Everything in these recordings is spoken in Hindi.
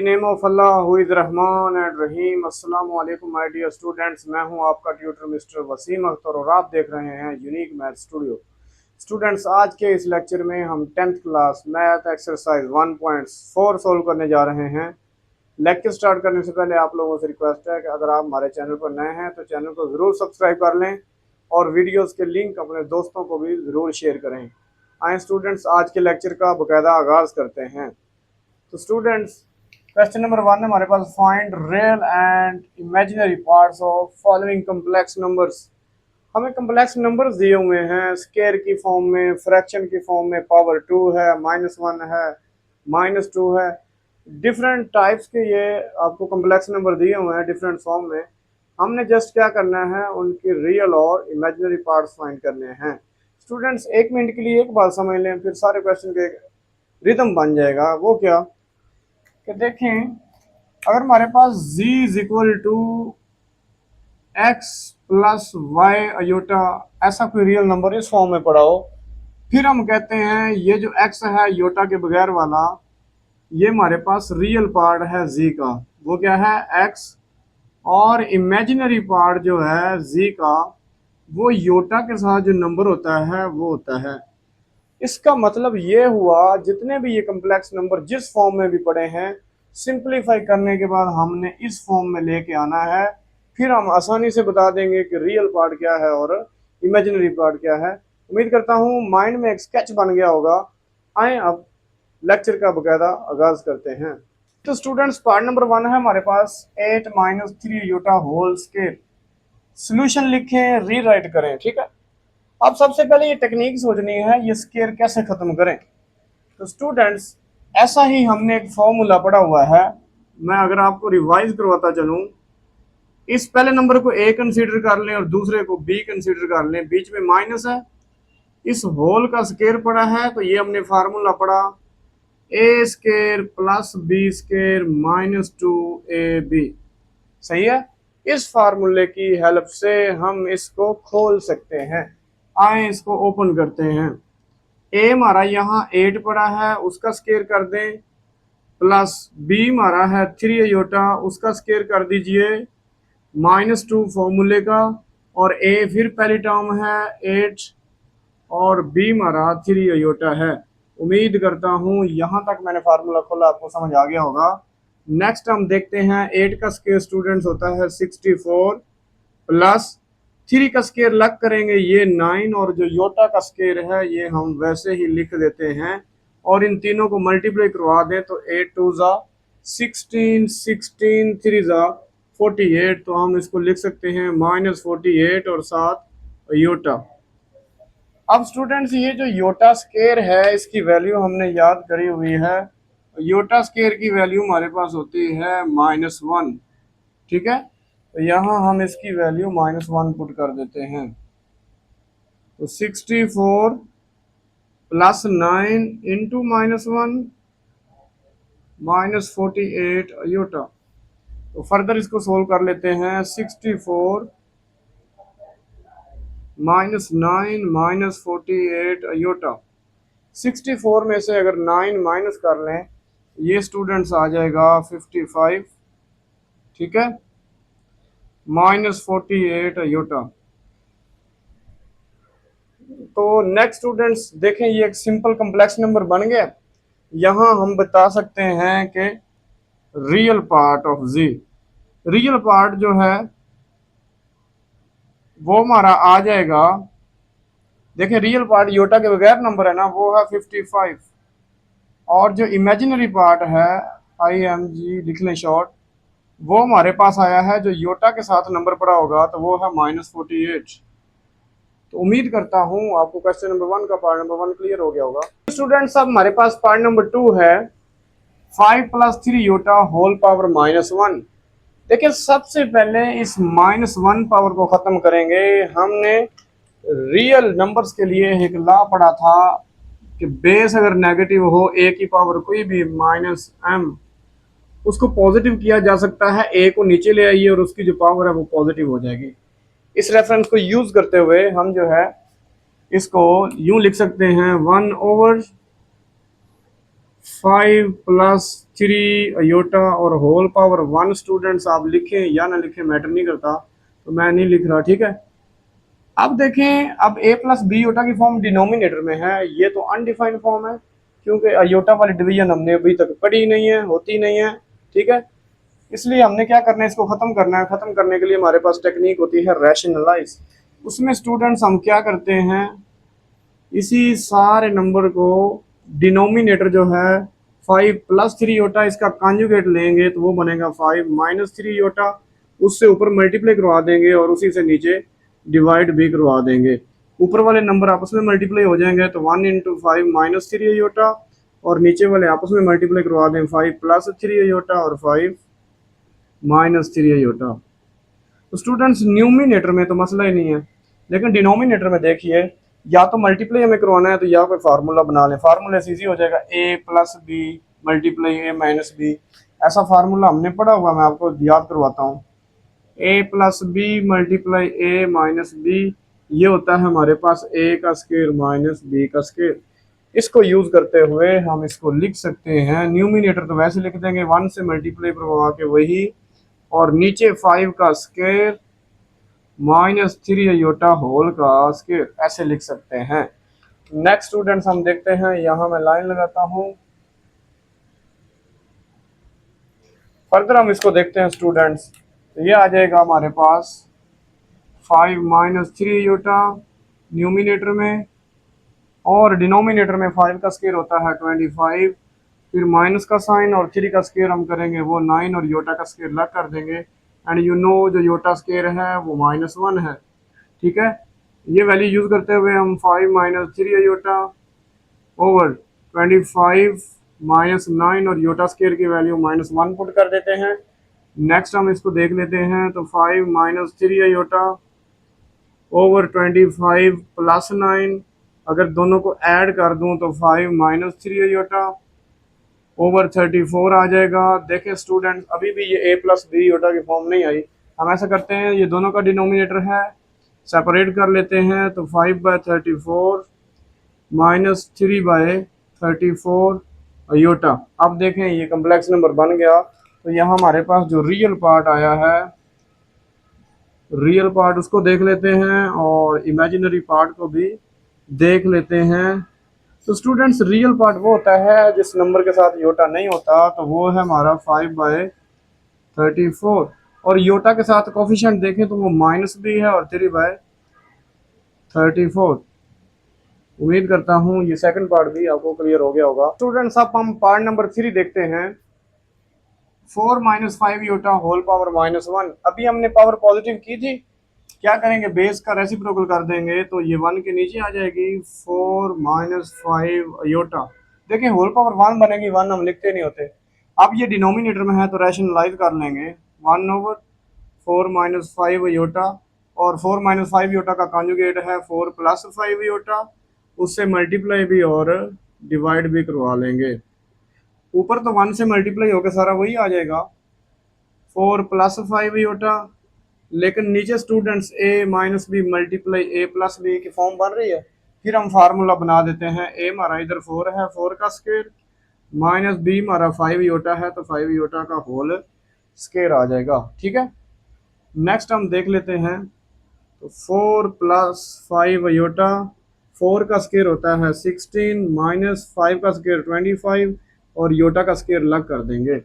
Name of Allah who is Rahman and Rahim. अस्सलाम वालेकुम माय डियर स्टूडेंट्स, मैं हूं आपका ट्यूटर मिस्टर वसीम अख्तर और आप देख रहे हैं यूनिक मैथ स्टूडियो। स्टूडेंट्स, आज के इस लेक्चर में हम 10th class math exercise 1.4 solve करने जा रहे हैं। लेक्चर स्टार्ट करने से पहले आप लोगों से रिक्वेस्ट है कि अगर आप हमारे चैनल पर नए हैं तो चैनल को ज़रूर सब्सक्राइब कर लें और वीडियोस के लिंक अपने दोस्तों को भी ज़रूर शेयर करें। आए स्टूडेंट्स, आज के लेक्चर का बाकायदा आगाज़ करते हैं। तो स्टूडेंट्स, क्वेश्चन नंबर 1 है हमारे पास, find real and imaginary parts of following complex numbers. हमें कम्प्लेक्स नंबर्स दिए हुए हैं स्केयर की फॉर्म में, फ्रैक्शन की फॉर्म में, पावर 2 है, -1 है, -2 है, डिफरेंट टाइप्स के ये आपको कम्प्लेक्स नंबर दिए हुए हैं डिफरेंट फॉर्म में। हमने जस्ट क्या करना है, उनकी रियल और इमेजिनरी पार्ट्स फाइंड करने हैं। स्टूडेंट्स, 1 मिनट के लिए एक बात समझ लें, फिर सारे क्वेश्चन के रिदम बन जाएगा। वो क्या कि देखें, अगर हमारे पास z is equal to X plus Y iota ऐसा कोई रियल नंबर इस फॉर्म में पड़ा हो, फिर हम कहते हैं ये जो x है योटा के बगैर वाला, ये हमारे पास रियल पार्ट है z का, वो क्या है x, और इमेजिनरी पार्ट जो है z का, वो योटा के साथ जो नंबर होता है वो होता है। इसका मतलब ये हुआ जितने भी ये कम्प्लेक्स नंबर जिस फॉर्म में भी पड़े हैं, सिंप्लीफाई करने के बाद हमने इस फॉर्म में लेके आना है। फिर हम आसानी से बता देंगे कि रियल पार्ट क्या है और इमेजिनरी पार्ट क्या है। उम्मीद करता हूँ माइंड में एक स्केच बन गया होगा। आए अब लेक्चर का बकायदा आगाज करते हैं। तो स्टूडेंट्स, पार्ट नंबर 1 है हमारे पास 8 - 3 योटा होल स्केयर। सोल्यूशन लिखें, रीराइट करें, ठीक है। अब सबसे पहले ये टेक्निक सोचनी है, ये स्केयर कैसे खत्म करें। तो स्टूडेंट्स, ऐसा ही हमने एक फॉर्मूला पढ़ा हुआ है, मैं अगर आपको रिवाइज करवाता चलूं, इस पहले नंबर को a कंसीडर कर लें और दूसरे को b कंसीडर कर लें, बीच में माइनस है, इस होल का स्केयर पड़ा है, तो ये हमने फार्मूला पढ़ा a square plus b square -2ab। सही है। इस फार्मूले की हेल्प से हम इसको खोल सकते हैं। आए इसको ओपन करते हैं। ए हमारा यहाँ 8 पड़ा है, उसका स्केयर कर दें, प्लस बी हमारा है 3 अयोटा, उसका स्केयर कर दीजिए -2 फॉर्मूले का, और ए फिर पहली टर्म है 8 और बी हमारा 3 अयोटा है। उम्मीद करता हूँ यहाँ तक मैंने फार्मूला खोला आपको समझ आ गया होगा। नेक्स्ट हम देखते हैं 8 का स्केयर स्टूडेंट्स होता है 64, प्लस 3 का स्केयर लग करेंगे ये 9, और जो योटा का स्केयर है ये हम वैसे ही लिख देते हैं, और इन तीनों को मल्टीप्लाई करवा दें तो 8 2 ज़ा 16, 16 3 ज़ा 48, तो हम इसको लिख सकते हैं -48 और साथ योटा। अब स्टूडेंट्स, ये जो योटा स्केयर है इसकी वैल्यू हमने याद करी हुई है। योटा स्केयर की वैल्यू हमारे पास होती है -1, ठीक है। तो यहाँ हम इसकी वैल्यू -1 पुट कर देते हैं, तो 64 प्लस 9 इंटू -1 -48 अयोटा। तो फर्दर इसको सोल्व कर लेते हैं। 64 -9 -48 अयोटा। 64 में से अगर 9 माइनस कर लें, ये स्टूडेंट्स आ जाएगा 55, ठीक है, -48 अयोटा। तो नेक्स्ट स्टूडेंट्स देखें, ये एक सिंपल कम्प्लेक्स नंबर बन गया। यहाँ हम बता सकते हैं कि real part of Z, real part जो है वो हमारा आ जाएगा, देखिए रियल पार्ट योटा के बगैर नंबर है ना, वो है 55, और जो इमेजिनरी पार्ट है IMG लिख लें शॉर्ट, वो हमारे पास आया है जो योटा के साथ नंबर पड़ा होगा, तो वो है -48। तो उम्मीद करता हूँ आपको क्वेश्चन नंबर 1 का पार्ट नंबर 1 क्लियर हो गया होगा। स्टूडेंट्स, अब हमारे पास पार्ट नंबर 2 है 5 + 3 योटा होल पावर -1। देखिए, सबसे पहले इस -1 पावर को खत्म करेंगे। हमने रियल नंबर्स के लिए एक लॉ पढ़ा था कि बेस अगर नेगेटिव हो, a की पावर कोई भी -m, उसको पॉजिटिव किया जा सकता है। a को नीचे ले आइए और उसकी जो पावर है वो पॉजिटिव हो जाएगी। इस रेफरेंस को यूज करते हुए हम जो है इसको यूं लिख सकते हैं, 1/5 5 प्लस 3 योटा और होल पावर 1। स्टूडेंट्स आप लिखें या ना लिखें मैटर नहीं करता, तो मैं नहीं लिख रहा, ठीक है। अब देखें, अब a प्लस बी योटा की फॉर्म डिनोमिनेटर में है, ये तो अनडिफाइंड फॉर्म है क्योंकि अयोटा वाली डिवीजन हमने अभी तक पढ़ी नहीं है, होती नहीं है, ठीक है। इसलिए हमने क्या करना है, इसको खत्म करना है। खत्म करने के लिए हमारे पास टेक्निक होती है रैशनलाइज। उसमें स्टूडेंट्स हम क्या करते हैं, इसी सारे नंबर को डिनोमिनेटर जो है 5 प्लस 3 योटा, इसका कॉन्जुगेट लेंगे तो वो बनेगा 5 माइनस 3 योटा। उससे ऊपर मल्टीप्लाई करवा देंगे और उसी से नीचे डिवाइड भी करवा देंगे। ऊपर वाले नंबर आपस में मल्टीप्लाई हो जाएंगे तो 1 इंटू 5 माइनस 3 योटा, और नीचे वाले आपस में मल्टीप्लाई करवा दें 5 प्लस 3 योटा और 5 माइनस 3 योटा। तो स्टूडेंट्स न्यूमिनेटर में तो मसला ही नहीं है, लेकिन डिनोमिनेटर में देखिए, या तो मल्टीप्लाई हमें करवाना है तो या कोई फार्मूला बना लें। फार्मूले से ईजी हो जाएगा, ए प्लस बी मल्टीप्लाई ए माइनस बी। ऐसा फार्मूला हमने पढ़ा हुआ, मैं आपको याद करवाता हूँ। ए प्लस बी मल्टीप्लाई ए माइनस बी, ये होता है हमारे पास ए का स्क्वायर माइनस बी का स्क्वायर। इसको यूज करते हुए हम इसको लिख सकते हैं, न्यूमिनेटर तो वैसे लिख देंगे 1 से मल्टीप्लाई करवा के वही, और नीचे 5 का स्क्वायर माइनस 3 योटा होल का स्क्वायर, ऐसे लिख सकते हैं। नेक्स्ट स्टूडेंट्स हम देखते हैं, यहां मैं लाइन लगाता हूं। फर्दर हम इसको देखते हैं स्टूडेंट्स, तो ये आ जाएगा हमारे पास 5 माइनस 3 योटा न्यूमिनेटर में, और डिनोमिनेटर में 5 का स्क्वायर होता है 25, फिर माइनस का साइन और 3 का स्क्वायर हम करेंगे वो 9, और योटा का स्क्वायर अलग कर देंगे। एंड यू नो जो योटा स्क्वायर है वो -1 है, ठीक है। ये वैल्यू यूज करते हुए हम 5 माइनस 3 योटा ओवर 25 माइनस 9 और योटा स्क्वायर की वैल्यू -1 पुट कर देते हैं। नेक्स्ट हम इसको देख लेते हैं, तो 5 माइनस 3 योटा ओवर 25 प्लस 9, अगर दोनों को ऐड कर दूं तो 5 माइनस 3 योटा ओवर 34 आ जाएगा। देखें स्टूडेंट्स, अभी भी ये a प्लस बी योटा की फॉर्म नहीं आई। हम ऐसा करते हैं, ये दोनों का डिनोमिनेटर है, सेपरेट कर लेते हैं, तो 5 बाय 34 माइनस 3 बाय 34 योटा। अब देखें ये कम्प्लेक्स नंबर बन गया, तो यहाँ हमारे पास जो रियल पार्ट आया है, रियल पार्ट उसको देख लेते हैं और इमेजिनरी पार्ट को भी देख लेते हैं। तो स्टूडेंट्स, रियल पार्ट वो होता है जिस नंबर के साथ योटा नहीं होता, तो वो है हमारा 5 बाय 34, और योटा के साथ कोफिशिएंट देखें तो वो माइनस भी है और 3 बाय 34। उम्मीद करता हूँ ये सेकंड पार्ट भी आपको क्लियर हो गया होगा। स्टूडेंट्स, अब हम पार्ट नंबर 3 देखते हैं। 4 माइनस 5 योटा होल पावर -1। अभी हमने पावर पॉजिटिव की थी, क्या करेंगे, बेस का रेसिप्रोकल कर देंगे तो ये 1 के नीचे आ जाएगी। 4 माइनस 5 योटा, देखिए होल पावर 1 बनेगी, 1 हम लिखते नहीं होते। अब ये डिनोमिनेटर में है तो रैशनलाइज कर लेंगे, 1 ओवर 4 माइनस 5 योटा, और 4 माइनस 5 योटा का कॉन्जुगेट है 4 प्लस 5 योटा, उससे मल्टीप्लाई भी और डिवाइड भी करवा लेंगे। ऊपर तो 1 से मल्टीप्लाई होकर सारा वही आ जाएगा, 4 प्लस 5 योटा, लेकिन नीचे students a minus B multiply a plus B की फॉर्म बन रही है। फिर हम फार्मूला बना देते हैं, a हमारा इधर 4 है, 4 का स्क्वायर, माइनस b हमारा 5 योटा है तो 5 योटा का होल स्क्वायर आ जाएगा, ठीक है। नेक्स्ट हम देख लेते हैं, तो 4 प्लस 5 योटा, 4 का स्क्वायर होता है 16, माइनस 5 का स्क्वायर 25, और योटा का स्क्वायर अलग कर देंगे।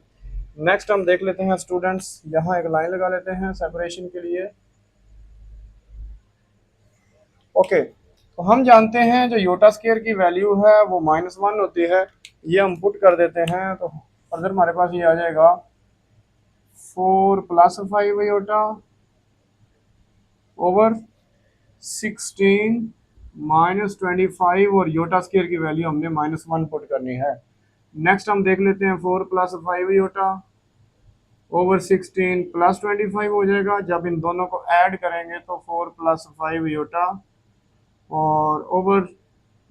नेक्स्ट हम देख लेते हैं स्टूडेंट्स, यहाँ एक लाइन लगा लेते हैं सेपरेशन के लिए। ओके, तो हम जानते हैं जो योटा स्क्वायर की वैल्यू है वो -1 होती है, ये हम पुट कर देते हैं, तो अगर हमारे पास ये आ जाएगा 4 प्लस 5 योटा ओवर 16 माइनस 25, और योटा स्क्वायर की वैल्यू हमने -1 पुट करनी है। नेक्स्ट हम देख लेते हैं, 4 प्लस 5 योटा ओवर 16 प्लस 25 हो जाएगा। जब इन दोनों को ऐड करेंगे तो 4 प्लस 5 योटा, और ओवर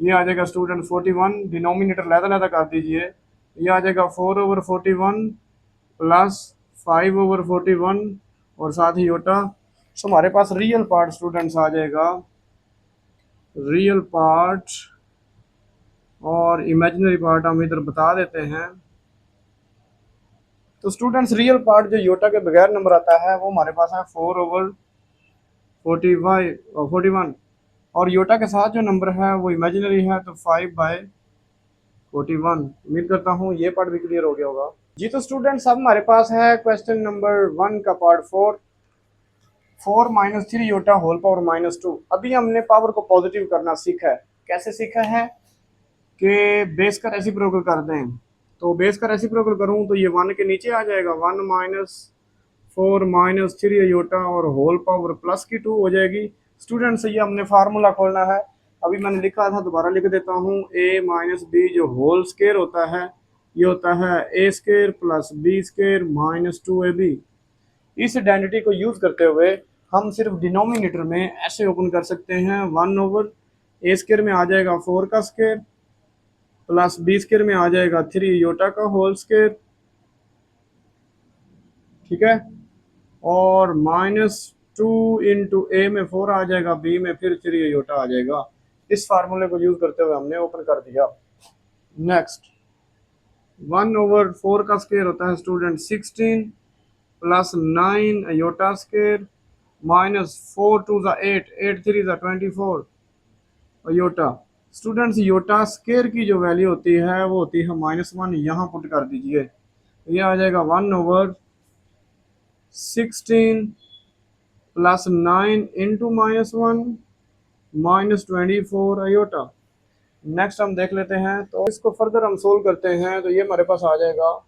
ये आ जाएगा स्टूडेंट 41, डिनोमिनेटर लहदा कर दीजिए, ये आ जाएगा 4 ओवर 41 प्लस 5 ओवर 41, और साथ ही योटा। सो हमारे पास रियल पार्ट स्टूडेंट्स आ जाएगा, रियल पार्ट और इमेजिनरी पार्ट हम इधर बता देते हैं। तो स्टूडेंट्स रियल पार्ट जो योटा के बगैर नंबर आता है वो हमारे पास है 4/45 और 41, और योटा के साथ जो नंबर है वो इमेजिनरी है तो 5/41। उम्मीद करता हूँ ये पार्ट भी क्लियर हो गया होगा। जी तो स्टूडेंट्स अब हमारे पास है क्वेश्चन नंबर 1 का पार्ट 4 - 3 योटा होल पावर -2। अभी हमने पावर को पॉजिटिव करना सीखा है। कैसे सीखा है कि बेस का रेसिप्रोकल कर दें। तो बेस का रेसिप्रोकल करूं तो ये 1 के नीचे आ जाएगा, 1 - 4 - 3 योटा और होल पावर प्लस की 2 हो जाएगी। स्टूडेंट्स ये हमने फार्मूला खोलना है। अभी मैंने लिखा था, दोबारा लिख देता हूँ। a - b जो होल स्केयर होता है ये होता है a² + b² - 2ab। इस आइडेंटिटी को यूज करते हुए हम सिर्फ डिनोमिनेटर में ऐसे ओपन कर सकते हैं, 1/a² में आ जाएगा 4 का स्केयर प्लस b² में आ जाएगा 3 योटा का होल स्केयर, ठीक है, और -2 इंटू ए में 4 आ जाएगा, बी में फिर 3 योटा आ जाएगा। इस फार्मूले को यूज करते हुए हमने ओपन कर दिया। नेक्स्ट 1/4 का स्केयर होता है student 16 plus 9 iota square -4 × 8 8 3 × 24 iota. Students iota square की जो वैल्यू होती है वो होती है -1, यहाँ पुट कर दीजिए। ये आ जाएगा 1/16 प्लस 9 इंटू -1 -24 अयोटा। नेक्स्ट हम देख लेते हैं, तो इसको फर्दर हम सोल्व करते हैं तो ये हमारे पास आ जाएगा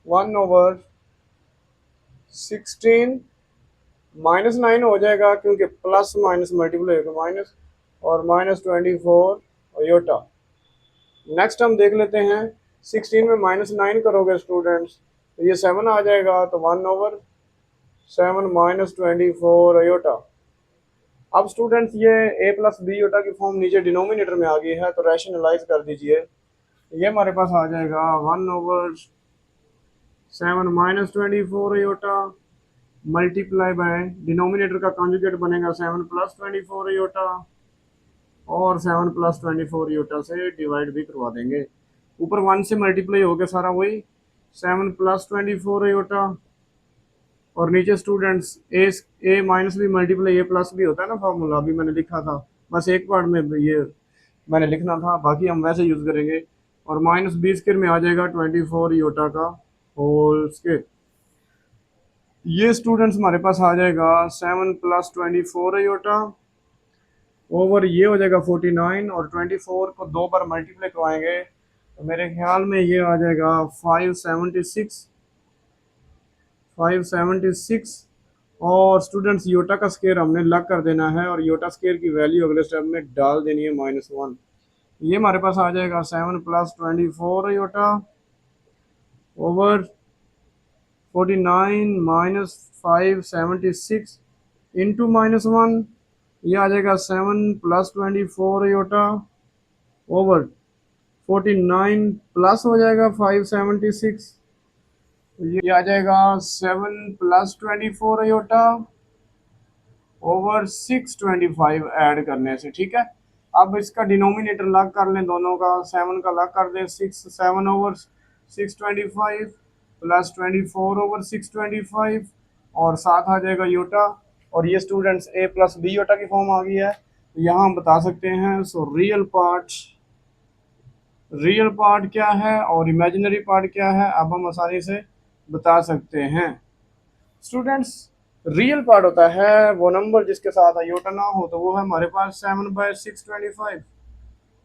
1/16 -9 हो जाएगा क्योंकि प्लस माइनस मल्टीप्लाई होगा माइनस, और -24 अयोटा। नेक्स्ट हम देख लेते हैं, 16 में -9 करोगे स्टूडेंट्स तो ये 7 आ जाएगा, तो 1/7 -24 अयोटा। अब स्टूडेंट्स ये a + b योटा की फॉर्म नीचे डिनोमिनेटर में आ गई है तो रैशनलाइज कर दीजिए। ये हमारे पास आ जाएगा 1/7 -24 योटा मल्टीप्लाई बाय डिनोमिनेटर का कॉन्जुगेट बनेगा 7 + 24 योटा, और 7 + 24 योटा से डिवाइड भी करवा देंगे। ऊपर 1 से मल्टीप्लाई हो गया सारा वही 7 + 24 योटा, और नीचे स्टूडेंट्स ए माइनस भी मल्टीप्लाई ए प्लस भी होता है ना फॉर्मूला, अभी मैंने लिखा था, बस एक पार्ट में ये मैंने लिखना था, बाकी हम वैसे यूज़ करेंगे। और -b² में आ जाएगा 24 योटा का होल स्केयर। ये स्टूडेंट्स हमारे पास आ जाएगा 7 + 24 योटा ओवर ये हो जाएगा 49, और 24 को 2 बार मल्टीप्लाई करवाएंगे तो मेरे ख्याल में ये आ जाएगा 576। और स्टूडेंट्स योटा का स्केयर हमने लग कर देना है, और योटा स्केयर की वैल्यू अगले स्टेप में डाल देनी है -1। ये हमारे पास आ जाएगा 7 + 24 योटा ओवर 49 - 576 इंटू -1। ये आ जाएगा 7 + 24 योटा ओवर 49 प्लस हो जाएगा 576, ये आ जाएगा 7 + 24 योटा ओवर 625 ऐड करने से, ठीक है। अब इसका डिनोमिनेटर लग कर लें, दोनों का 7 का लग कर दें, 7 ओवर 625 प्लस 24 ओवर 625, और साथ आ जाएगा योटा। और ये स्टूडेंट्स a + b योटा की फॉर्म आ गई है, तो यहाँ हम बता सकते हैं। सो रियल पार्ट क्या है और इमेजिनरी पार्ट क्या है अब हम आसानी से बता सकते हैं। स्टूडेंट्स रियल पार्ट होता है वो नंबर जिसके साथ अयोटा ना हो, तो वो है हमारे पास 7/625,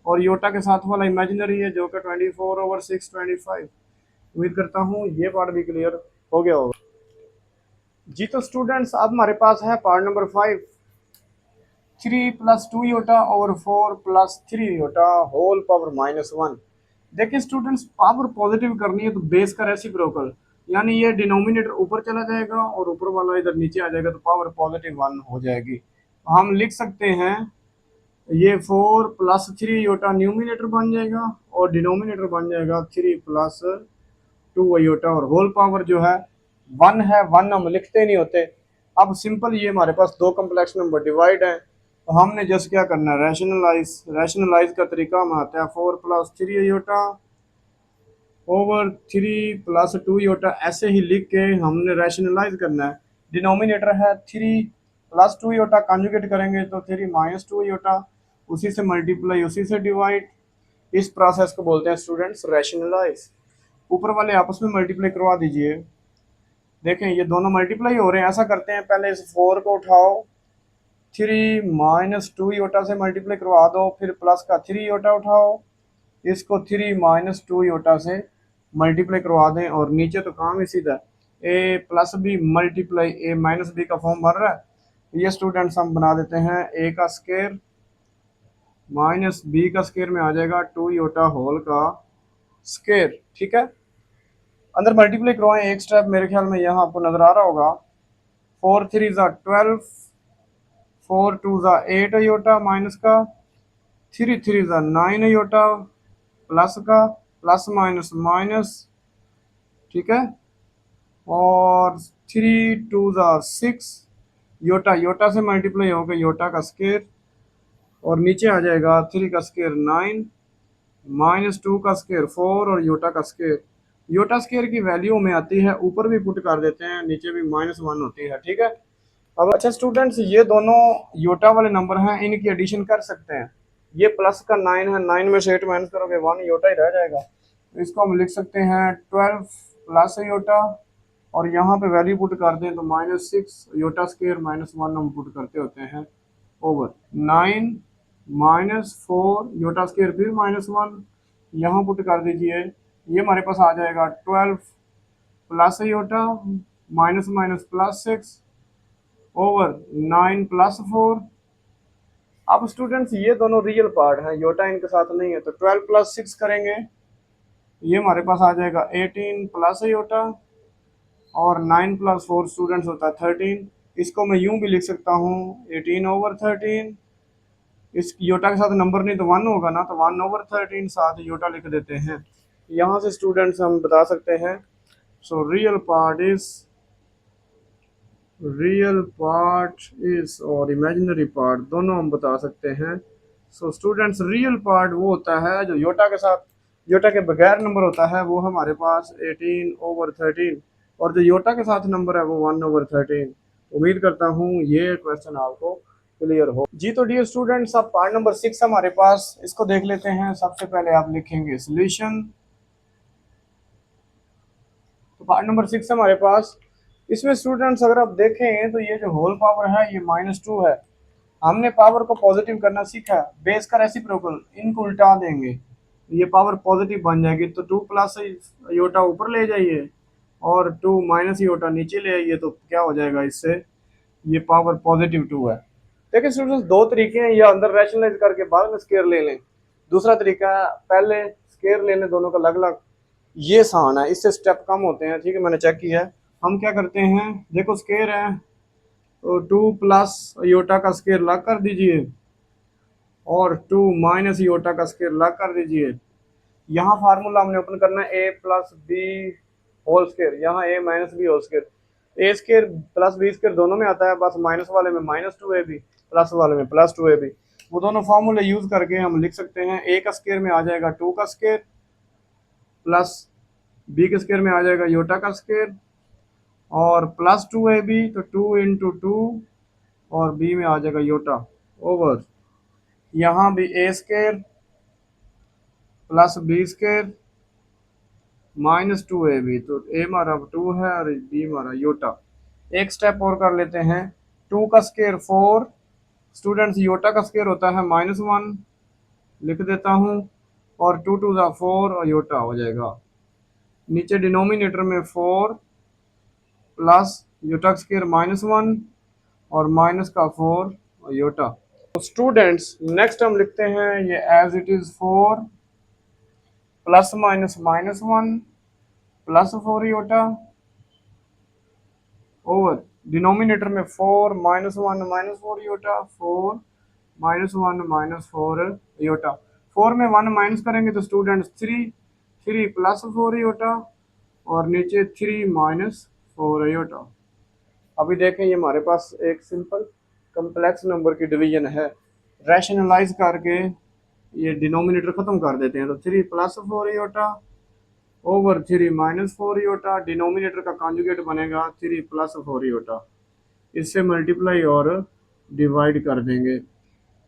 और योटा के साथ वाला इमेजिनरी है जो कि 24/625। उम्मीद करता हूँ ये पार्ट भी क्लियर हो गया होगा। जी तो स्टूडेंट्स अब हमारे पास है पार्ट नंबर 5, 3 + 2 योटा और 4 + 3 योटा होल पावर -1। देखिए स्टूडेंट्स पावर पॉजिटिव करनी है तो बेस का रेसिप्रोकल, यानी ये डिनोमिनेटर ऊपर चला जाएगा और ऊपर वाला इधर नीचे आ जाएगा तो पावर +1 हो जाएगी। हम लिख सकते हैं ये 4 + 3 योटा न्यूमिनेटर बन जाएगा और डिनोमिनेटर बन जाएगा 3 + 2 योटा, और होल पावर जो है 1 है, 1 हम लिखते नहीं होते। अब सिंपल ये हमारे पास दो कम्प्लेक्स नंबर डिवाइड है, तो हमने जस्ट क्या करना है, रैशनलाइज का तरीका हम आता है 4 + 3 ओवर 3 + 2 ऐसे ही लिख के हमने रैशनलाइज करना है। डिनोमिनेटर है 3 + 2 कॉन्जुगेट करेंगे तो 3 - 2 उसी से मल्टीप्लाई उसी से डिवाइड। इस प्रोसेस को बोलते हैं स्टूडेंट्स रैशनलाइज। ऊपर वाले आपस में मल्टीप्लाई करवा दीजिए। देखें ये दोनों मल्टीप्लाई हो रहे हैं। ऐसा करते हैं, पहले इस 4 को उठाओ, 3 - 2 से मल्टीप्लाई करवा दो, फिर प्लस का 3 उठाओ, इसको 3 - 2 से मल्टीप्लाई करवा दें, और नीचे तो काम ही सीधा ए प्लस बी मल्टीप्लाई ए माइनस बी का फॉर्म भर रहा है। ये स्टूडेंट्स हम बना देते हैं ए का स्केयर माइनस बी का स्केयर में आ जाएगा 2 होल का स्केयर। ठीक है, अंदर मल्टीप्लाई करवाएं एक स्टेप, मेरे ख्याल में यहाँ आपको नजर आ रहा होगा। 4 3 = 12, 4 2 = 8 माइनस का 3 3 = 9 प्लस का प्लस माइनस माइनस। ठीक है, और 3 2 = 6 योटा से मल्टीप्लाई होगा योटा का स्केयर, और नीचे आ जाएगा 3 का स्केयर 9 -2 का स्केयर 4 और योटा का स्केयर। योटा स्केयर की वैल्यू में आती है, ऊपर भी पुट कर देते हैं, नीचे भी -1 होती है। ठीक है, अब अच्छा स्टूडेंट्स, ये दोनों योटा वाले नंबर हैं, इनकी एडिशन कर सकते हैं। ये प्लस का 9 है, 9 में से 8 माइनस करोगे 1 योटा ही रह जाएगा। तो इसको हम लिख सकते हैं 12 प्लस योटा, और यहाँ पे वैल्यू पुट कर दें तो -6 योटा स्केयर -1 हम पुट करते होते हैं ओवर 9 -4 योटा स्केयर फिर -1 यहाँ पुट कर दीजिए। ये हमारे पास आ जाएगा 12 plus iota minus minus +6 over 9 + 4। अब स्टूडेंट्स ये दोनों रियल पार्ट हैं, योटा इनके साथ नहीं है, तो 12 + 6 करेंगे, ये हमारे पास आ जाएगा 18 प्लस योटा, और 9 + 4 स्टूडेंट्स होता है 13। इसको मैं यूं भी लिख सकता हूँ 18/13। इस योटा के साथ नंबर नहीं तो 1 होगा ना, तो 1/13 साथ योटा लिख देते हैं। यहाँ से स्टूडेंट्स हम बता सकते हैं, सो रियल पार्ट इज और इमेजिनरी पार्ट दोनों हम बता सकते हैं। सो स्टूडेंट्स, रियल पार्ट वो होता है जो योटा के साथ, योटा के बगैर नंबर होता है, वो हमारे पास 18/13, और जो योटा के साथ नंबर है वो 1/13। उम्मीद करता हूँ ये क्वेश्चन आपको क्लियर हो जी। तो डियर स्टूडेंट्स, अब पार्ट नंबर 6 हमारे पास, इसको देख लेते हैं। सबसे पहले आप लिखेंगे सोल्यूशन। तो पार्ट नंबर 6 हमारे पास, इसमें स्टूडेंट्स अगर आप देखें तो ये जो होल पावर है ये -2 है। हमने पावर को पॉजिटिव करना सीखा है, बेस का रेसिप्रोकल इनको उल्टा देंगे, ये पावर पॉजिटिव बन जाएगी। तो 2 प्लस योटा ऊपर ले जाइए और 2 माइनस योटा नीचे ले आइए, तो क्या हो जाएगा इससे, ये पावर +2 है। देखिए स्टूडेंट्स, दो तरीके हैं, या अंदर रैशनलाइज करके बाद में स्केयर ले लें। दूसरा तरीका है पहले स्केयर ले लें, दोनों का अलग अलग। ये आसान है, इससे स्टेप कम होते हैं। ठीक है, मैंने चेक किया है। हम क्या करते हैं, देखो स्केयर है तो 2 प्लस योटा का स्केयर अलग कर दीजिए, और 2 माइनस योटा का स्केयर अलग कर दीजिए। यहाँ फार्मूला हमने ओपन करना है a + b होल स्केयर, यहाँ a - b whole square. a square plus b square दोनों में आता है, बस माइनस वाले में -2ab, प्लस वाले में +2ab। वो दोनों फार्मूले यूज करके हम लिख सकते हैं, a का स्केयर में आ जाएगा 2 का स्केयर, प्लस b के स्केयर में आ जाएगा योटा का स्केयर, और +2ab, तो 2 × 2, और b में आ जाएगा योटा ओवर, यहाँ भी a square plus b square -2ab, तो a हमारा 2 है और b हमारा योटा। एक स्टेप और कर लेते हैं, 2 का स्केयर 4, स्टूडेंट्स योटा का स्केयर होता है -1, लिख देता हूँ, और 2 2 = 4 और योटा हो जाएगा। नीचे डिनोमिनेटर में 4 प्लस योटा का स्केयर -1 और माइनस का 4 और योटा। तो स्टूडेंट्स नेक्स्ट हम लिखते हैं ये as it is 4 plus minus -1 plus 4 iota over denominator में 4 -1 -4 योटा, 4 -1 -4 योटा। 4 में 1 माइनस करेंगे तो स्टूडेंट्स 3 प्लस 4 योटा, और नीचे 3 - 4 योटा। अभी देखें ये हमारे पास एक सिंपल कम्प्लेक्स नंबर की डिवीजन है। रैशनलाइज करके ये डिनोमिनेटर ख़त्म कर देते हैं, तो 3 plus 4 iota over 3 minus 4 iota, denominator का कॉन्जुगेट बनेगा 3 प्लस 4 आयोटा। इससे मल्टीप्लाई और डिवाइड कर देंगे।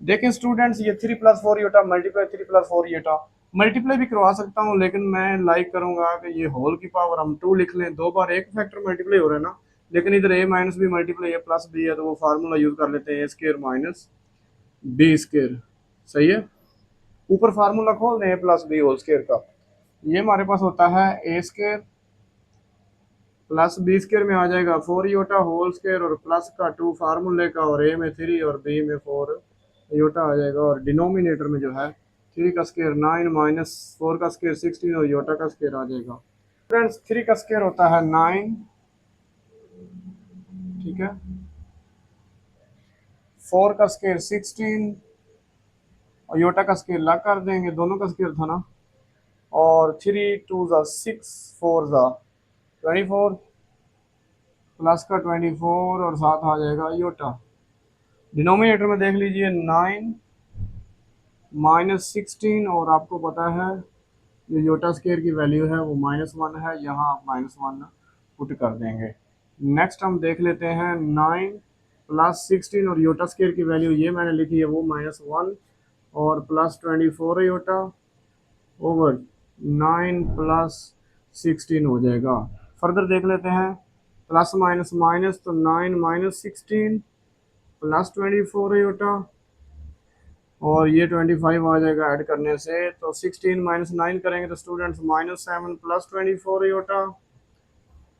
देखें स्टूडेंट्स, ये 3 plus 4 iota multiply 3 plus 4 iota multiply भी करवा सकता हूँ, लेकिन मैं लाइक करूंगा कि ये होल की पावर हम 2 लिख लें। दो बार एक फैक्टर मल्टीप्लाई हो रहा है ना, लेकिन इधर ए माइनस बी मल्टीप्लाई है प्लस बी है, तो वो फार्मूला यूज कर लेते हैं ए स्केयर माइनस बी स्केयर। सही है, ऊपर फार्मूला खोल दें ए प्लस बी होल स्केयर का। ये हमारे पास होता है ए स्केयर प्लस बी स्केयर में आ जाएगा 4 आयोटा होल स्केयर और प्लस का 2 फार्मूले का, और ए में 3 और बी में 4 आयोटा आ जाएगा। और डिनोमिनेटर में जो है 3 का स्केयर 9 माइनस 4 का स्केयर 16 और आयोटा का स्केयर आ जाएगा। फ्रेंड्स 3 का स्केयर होता है 9, ठीक है, 4 का स्केयर 16 और आयोटा का स्केयर ला कर देंगे, दोनों का स्केयर था ना। और 3 2 ज़ा 6 4 ज़ा 24 प्लस का 24 और साथ आ जाएगा आयोटा। डिनोमिनेटर में देख लीजिए 9 माइनस 16, और आपको पता है जो आयोटा स्केयर की वैल्यू है वो -1 है, यहाँ आप -1 पुट कर देंगे। नेक्स्ट हम देख लेते हैं 9 प्लस 16 और आयोटा स्केयर की वैल्यू ये मैंने लिखी है वो -1 और प्लस 24 आयोटा ओवर 9 प्लस 16 हो जाएगा। फर्दर देख लेते हैं प्लस माइनस माइनस, तो 9 माइनस 16 प्लस 24 आयोटा और ये 25 आ जाएगा ऐड करने से, तो 16 माइनस 9 करेंगे तो स्टूडेंट्स -7 प्लस 24 आयोटा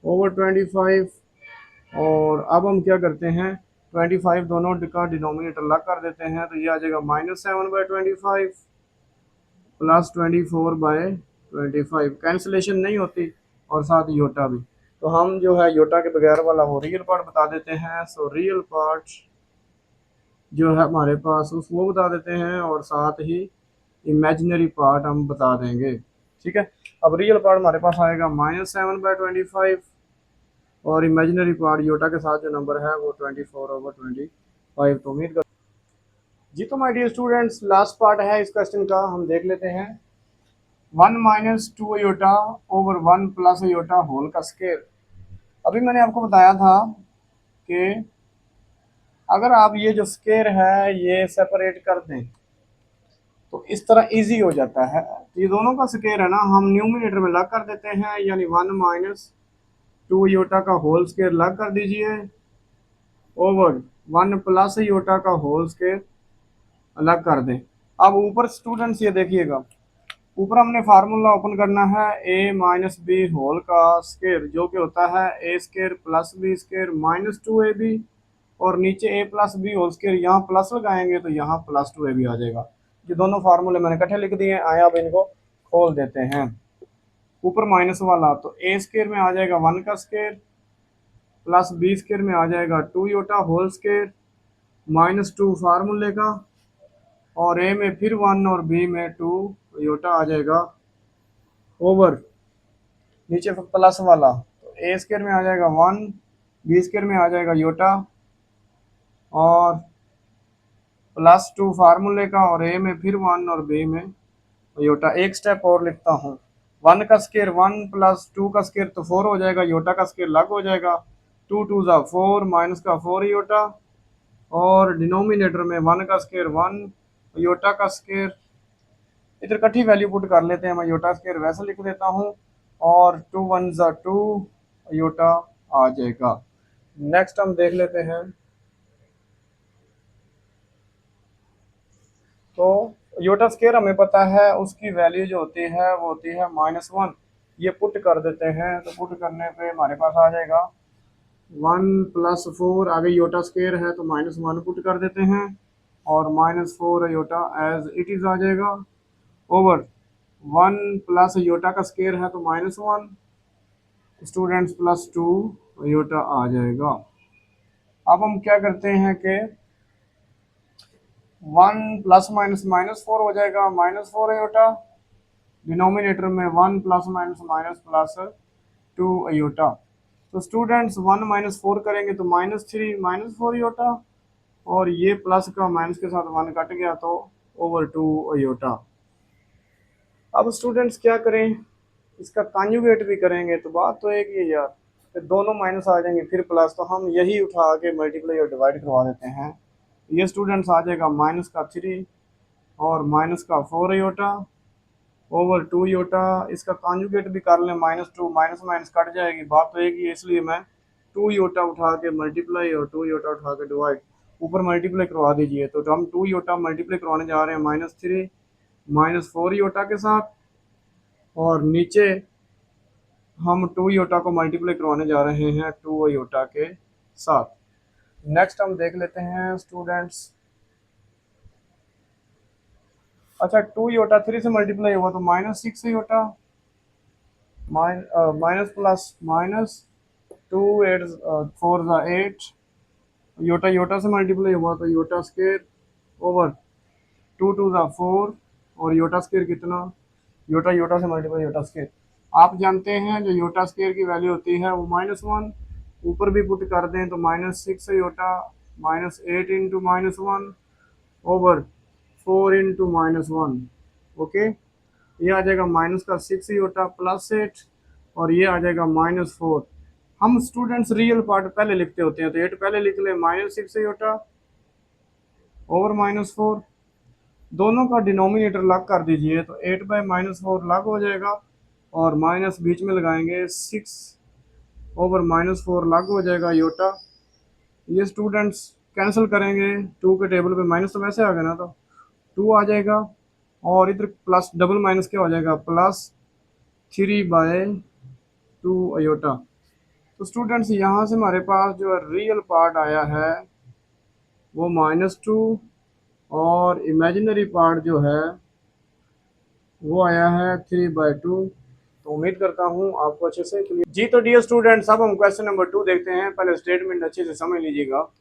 ओवर 25। और अब हम क्या करते हैं 25 दोनों का डिनोमिनेटर अलग कर देते हैं, तो ये आ जाएगा -7/25 प्लस 24/25। कैंसिलेशन नहीं होती और साथ योटा भी, तो हम जो है योटा के बगैर वाला वो रियल पार्ट बता देते हैं। सो रियल पार्ट जो है हमारे पास उस वो बता देते हैं और साथ ही इमेजिनरी पार्ट हम बता देंगे, ठीक है। अब रियल पार्ट हमारे पास आएगा -7/25 और इमेजिनरी पार्ट योटा के साथ जो नंबर है वो 24/25। तो उम्मीद कर जी, तो my dear students last part है इस क्वेश्चन का, हम देख लेते हैं 1 minus 2 iota over 1 plus iota whole का स्केयर। अभी मैंने आपको बताया था कि अगर आप ये जो स्केयर है ये सेपरेट कर दें तो इस तरह इजी हो जाता है। तो ये दोनों का स्केयर है ना, हम न्यूमिनेटर में लग कर देते हैं, यानी 1 माइनस 2 आयोटा का होल स्केयर लग कर दीजिए ओवर 1 प्लस आयोटा का होल स्केयर अलग कर दें। अब ऊपर स्टूडेंट्स ये देखिएगा, ऊपर हमने फार्मूला ओपन करना है a माइनस बी होल का स्केयर, जो कि होता है a square plus B square minus 2ab, और नीचे a plus B whole square, यहाँ प्लस लगाएंगे तो यहाँ प्लस 2ab आ जाएगा। ये दोनों फार्मूले मैंने इकट्ठे लिख दिए हैं, आए अब इनको खोल देते हैं। ऊपर माइनस वाला तो a स्केयर में आ जाएगा 1 का स्केयर प्लस बी स्केयर में आ जाएगा 2 आयोटा होल स्केयर -2 फार्मूले का, और ए में फिर 1 और बी में 2 आयोटा आ जाएगा ओवर नीचे प्लस वाला, तो ए स्केयर में आ जाएगा 1, बी स्केयर में आ जाएगा आयोटा और +2 फार्मूले का, और ए में फिर 1 और बी में आयोटा। एक स्टेप और लिखता हूँ, 1 का स्केयर 1 प्लस 2 का स्केयर तो 4 हो जाएगा, आयोटा का स्केयर लग हो जाएगा, 2 2 ज़ा 4 माइनस का 4 आयोटा, और डिनोमिनेटर में 1 का स्केयर 1 आयोटा का स्केयर, इधर इकट्ठी वैल्यू पुट कर लेते हैं। मैं आयोटा स्केयर वैसे लिख देता हूँ और 2 1 ज़ा 2 आयोटा आ जाएगा। नेक्स्ट हम देख लेते हैं, तो आयोटा स्केयर हमें पता है उसकी वैल्यू जो होती है वो होती है -1। ये पुट कर देते हैं, तो पुट करने पे हमारे पास आ जाएगा 1 + 4, आगे आयोटा स्केयर है तो -1 पुट कर देते हैं और -4 आयोटा एज इट इज़ आ जाएगा ओवर 1 प्लस आयोटा का स्केयर है तो -1 स्टूडेंट्स +2 आयोटा आ जाएगा। अब हम क्या करते हैं कि 1 प्लस माइनस -4 हो जाएगा, -4 आयोटा, डिनोमिनेटर में 1 plus minus minus plus 2 iota. तो स्टूडेंट्स 1 - 4 करेंगे तो -3 -4 आयोटा और ये प्लस का माइनस के साथ 1 कट गया तो ओवर 2 अयोटा। अब स्टूडेंट्स क्या करें, इसका कॉन्जुगेट भी करेंगे तो बात तो एक ही है यार, फिर दोनों माइनस आ जाएंगे फिर प्लस, तो हम यही उठा के मल्टीप्लाई और डिवाइड करवा देते हैं। ये स्टूडेंट्स आ जाएगा माइनस का 3 और माइनस का 4 अयोटा ओवर 2 योटा। इसका कॉन्जुगेट भी कर लें, -2 माइनस माइनस कट जाएगी, बात तो एक ही है, इसलिए मैं 2 योटा उठा के मल्टीप्लाई और 2 योटा उठा के डिवाइड, ऊपर मल्टीप्लाई करवा दीजिए। तो हम 2 योटा मल्टीप्लाई करवाने जा रहे हैं -3 -4 योटा के साथ, और नीचे हम 2 योटा को मल्टीप्लाई करवाने जा रहे हैं 2 योटा के साथ। नेक्स्ट हम देख लेते हैं स्टूडेंट्स। अच्छा, 2 योटा 3 से मल्टीप्लाई हुआ तो -6 iota minus plus minus 2 8 4 8 iota iota से मल्टीप्लाई हुआ तो योटा स्केयर ओवर 2 2 4 और योटा स्केयर कितना, योटा योटा से मल्टीप्लाई योटा स्केयर। आप जानते हैं जो योटा स्केयर की वैल्यू होती है वो -1, ऊपर भी पुट कर दें तो -6 iota -8 into -1 over 4 into -1। Okay, ये आ जाएगा माइनस का 6 योटा प्लस 8 और ये आ जाएगा -4। हम स्टूडेंट्स रियल पार्ट पहले लिखते होते हैं तो 8 पहले लिख ले, -6 योटा ओवर -4, दोनों का डिनोमिनेटर लग कर दीजिए तो 8/-4 लग हो जाएगा और माइनस बीच में लगाएंगे 6 ओवर -4 लग हो जाएगा योटा। ये स्टूडेंट्स कैंसिल करेंगे, 2 के टेबल पे माइनस तो वैसे आ गया ना, तो 2 आ जाएगा और इधर प्लस डबल माइनस क्या हो जाएगा, +3/2 अयोटा। तो स्टूडेंट्स यहाँ से हमारे पास जो रियल पार्ट आया है वो -2 और इमेजिनरी पार्ट जो है वो आया है 3/2। तो उम्मीद करता हूँ आपको अच्छे से क्लियर जी। तो डियर स्टूडेंट्स, अब हम क्वेश्चन नंबर 2 देखते हैं। पहले स्टेटमेंट अच्छे से समझ लीजिएगा।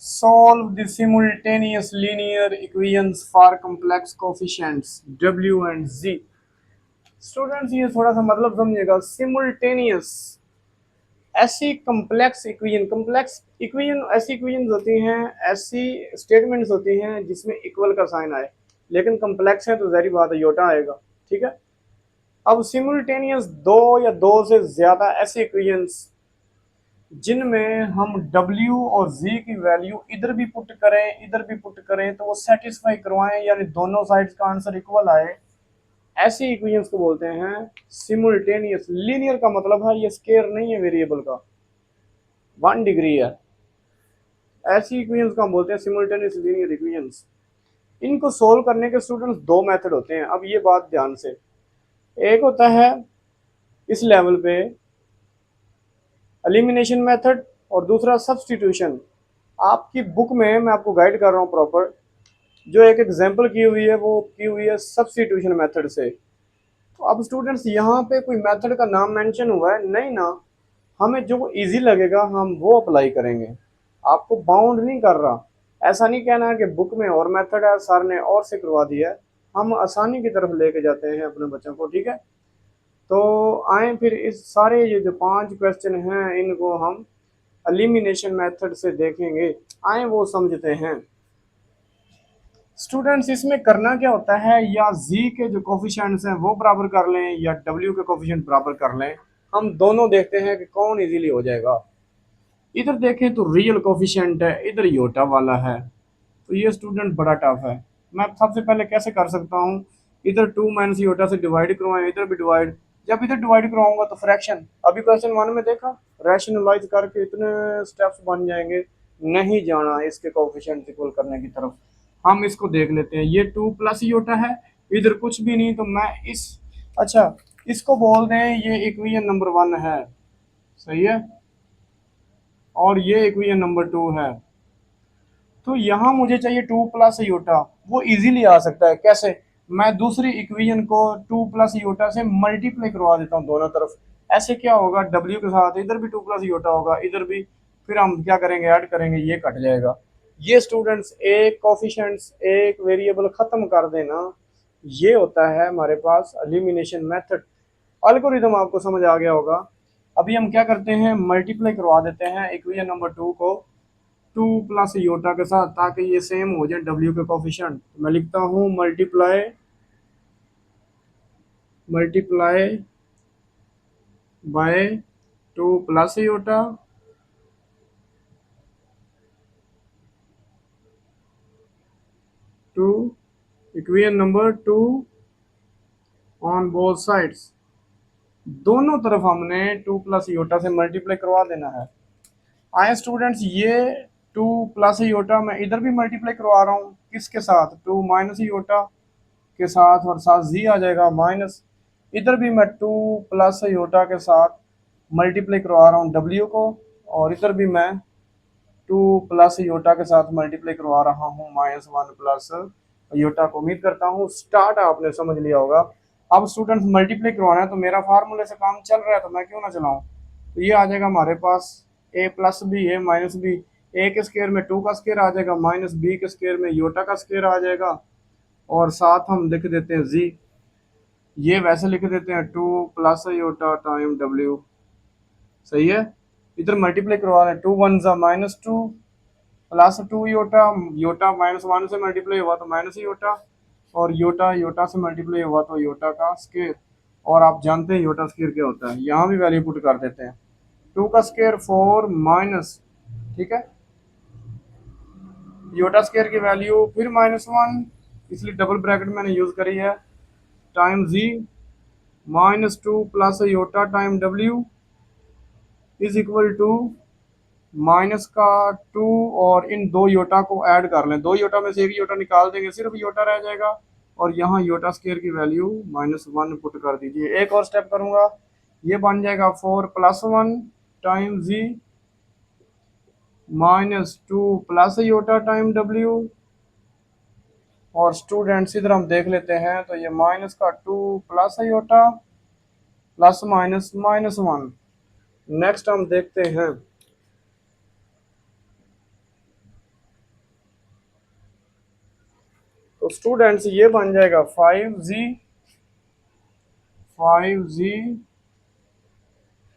Solve the simultaneous linear equations for complex coefficients W and Z। Students ये थोड़ा सा मतलब समझिएगा, सिमुल्टेनियस ऐसी कॉम्प्लेक्स इक्वेशन ऐसी इक्वेशन होती हैं, ऐसी स्टेटमेंट्स होती हैं जिसमें इक्वल का साइन आए, लेकिन कॉम्प्लेक्स है तो जाहिर बात है योटा आएगा। ठीक है, अब सिमुल्टेनियस दो या दो से ज्यादा ऐसे इक्वेशंस जिनमें हम W और Z की वैल्यू इधर भी पुट करें इधर भी पुट करें तो वो सेटिस्फाई करवाएं, यानी दोनों साइड्स का आंसर इक्वल आए, ऐसी इक्वेशंस को बोलते हैं सिमुल्टेनियस। लीनियर का मतलब है ये स्केयर नहीं है वेरिएबल का, 1 डिग्री है। ऐसी इक्वेशंस को हम बोलते हैं सिमुल्टेनियस लीनियर इक्वेशंस। इनको सोल्व करने के स्टूडेंट्स दो मेथड होते हैं। अब ये बात ध्यान से, एक होता है इस लेवल पे एलिमिनेशन मेथड और दूसरा सब्स्टिट्यूशन। आपकी बुक में मैं आपको गाइड कर रहा हूँ प्रॉपर, जो एक एग्जांपल की हुई है वो की हुई है सब्स्टिट्यूशन मेथड से। तो अब स्टूडेंट्स यहाँ पे कोई मेथड का नाम मेंशन हुआ है नहीं ना, हमें जो इजी लगेगा हम वो अप्लाई करेंगे, आपको बाउंड नहीं कर रहा। ऐसा नहीं कहना है कि बुक में और मेथड है सर ने और से करवा दिया है, हम आसानी की तरफ लेके जाते हैं अपने बच्चों को। ठीक है, तो आए फिर इस सारे ये जो 5 क्वेश्चन हैं इनको हम एलिमिनेशन मेथड से देखेंगे, आए वो समझते हैं। स्टूडेंट्स इसमें करना क्या होता है, या z के जो कोफिशिएंट्स हैं वो बराबर कर लें या w के कोफिशिएंट बराबर कर लें, हम दोनों देखते हैं कि कौन इजीली हो जाएगा। इधर देखें तो रियल कोफिशिएंट है, इधर योटा वाला है, तो ये स्टूडेंट बड़ा टफ है। मैं सबसे पहले कैसे कर सकता हूँ, इधर 2 माइनस योटा से डिवाइड करवाएं, इधर भी डिवाइड, जब इधर डिवाइड करवाऊंगा तो फ्रैक्शन, अभी क्वेश्चन 1 में देखा रैशनलाइज करके इतने स्टेप्स बन जाएंगे, नहीं जाना इसके कोफिशिएंट इक्वल करने की तरफ। हम इसको देख लेते हैं, ये 2 प्लस योटा है, इधर कुछ भी नहीं, तो मैं इस अच्छा इसको बोल दें ये इक्वेशन नंबर 1 है, सही है, और ये इक्वेशन नंबर 2 है। तो यहाँ मुझे चाहिए 2 प्लस योटा, वो इजीली आ सकता है कैसे, मैं दूसरी इक्वेशन को 2 प्लस योटा से मल्टीप्लाई करवा देता हूँ दोनों तरफ। ऐसे क्या होगा, W के साथ इधर भी 2 प्लस योटा होगा, इधर भी, फिर हम क्या करेंगे ऐड करेंगे, ये कट जाएगा। ये स्टूडेंट्स एक कोफिशिएंट्स एक वेरिएबल खत्म कर देना, ये होता है हमारे पास एलिमिनेशन मेथड। एल्गोरिथम आपको समझ आ गया होगा। अभी हम क्या करते हैं, मल्टीप्लाई करवा देते हैं इक्वेशन नंबर 2 को टू प्लस योटा के साथ, ताकि ये सेम हो जाए डब्ल्यू के कोफिशिएंट। मैं लिखता हूँ multiply by two plus iota to equation number two on both sides. दोनों तरफ हमने टू प्लस योटा से मल्टीप्लाई करवा देना है। आए स्टूडेंट्स, ये टू प्लस योटा मैं इधर भी मल्टीप्लाई करवा रहा हूँ, किसके साथ, टू माइनस योटा के साथ, और साथ जी आ जाएगा माइनस। इधर भी मैं टू प्लस योटा के साथ मल्टीप्लाई करवा रहा हूँ डब्ल्यू को, और इधर भी मैं टू प्लस योटा के साथ मल्टीप्लाई करवा रहा हूँ माइनस वन प्लस योटा को। उम्मीद करता हूँ स्टार्ट आपने समझ लिया होगा। अब स्टूडेंट्स मल्टीप्लाई करवाना है तो मेरा फार्मूले से काम चल रहा है, तो मैं क्यों ना चलाऊं। तो ये आ जाएगा हमारे पास ए plus B A minus B, ए के स्केयर में टू का स्केयर आ जाएगा, माइनस बी के स्केयर में योटा का स्केयर आ जाएगा, और साथ हम लिख देते हैं जी। ये वैसे लिख देते हैं two plus iota time W, सही है। इधर मल्टीप्लाई करवा रहे हैं, टू वन जा minus two plus two iota, iota minus one से मल्टीप्लाई हुआ तो माइनस योटा, और योटा योटा से मल्टीप्लाई हुआ तो योटा का स्केयर। और आप जानते हैं योटा स्केयर क्या होता है, यहाँ भी वैल्यू पुट कर देते हैं, टू का स्केयर फोर माइनस, ठीक है, योटा स्केयर की वैल्यू फिर माइनस वन, इसलिए डबल ब्रैकेट मैंने यूज करी है, time Z minus two plus iota time W is equal to minus का टू, और इन दो योटा को ऐड कर लें, दो योटा में से एक योटा निकाल देंगे, सिर्फ योटा रह जाएगा, और यहाँ योटा स्केयर की वैल्यू माइनस वन पुट कर दीजिए। एक और स्टेप करूंगा, ये बन जाएगा four plus one time Z minus two plus iota time W, और स्टूडेंट्स इधर हम देख लेते हैं, तो ये माइनस का two plus iota plus minus minus one. Next हम देखते हैं, तो स्टूडेंट्स ये बन जाएगा five Z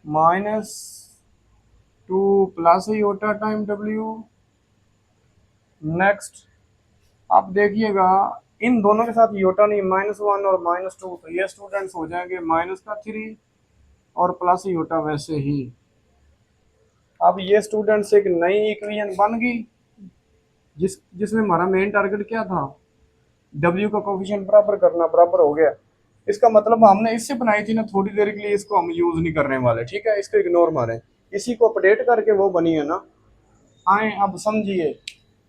minus two plus iota time W. Next आप देखिएगा, इन दोनों के साथ योटा नहीं, माइनस वन और माइनस टू, तो ये स्टूडेंट्स हो जाएंगे माइनस का थ्री और प्लस योटा वैसे ही। अब ये स्टूडेंट्स एक नई इक्वेशन बन गई, जिसमें हमारा मेन टारगेट क्या था, डब्ल्यू का कोफिशिएंट बराबर करना, बराबर हो गया। इसका मतलब हमने इससे बनाई थी ना थोड़ी देर के लिए, इसको हम यूज नहीं करने वाले, ठीक है, इसको इग्नोर मारें, इसी को अपडेट करके वो बनी है ना। आए अब समझिए,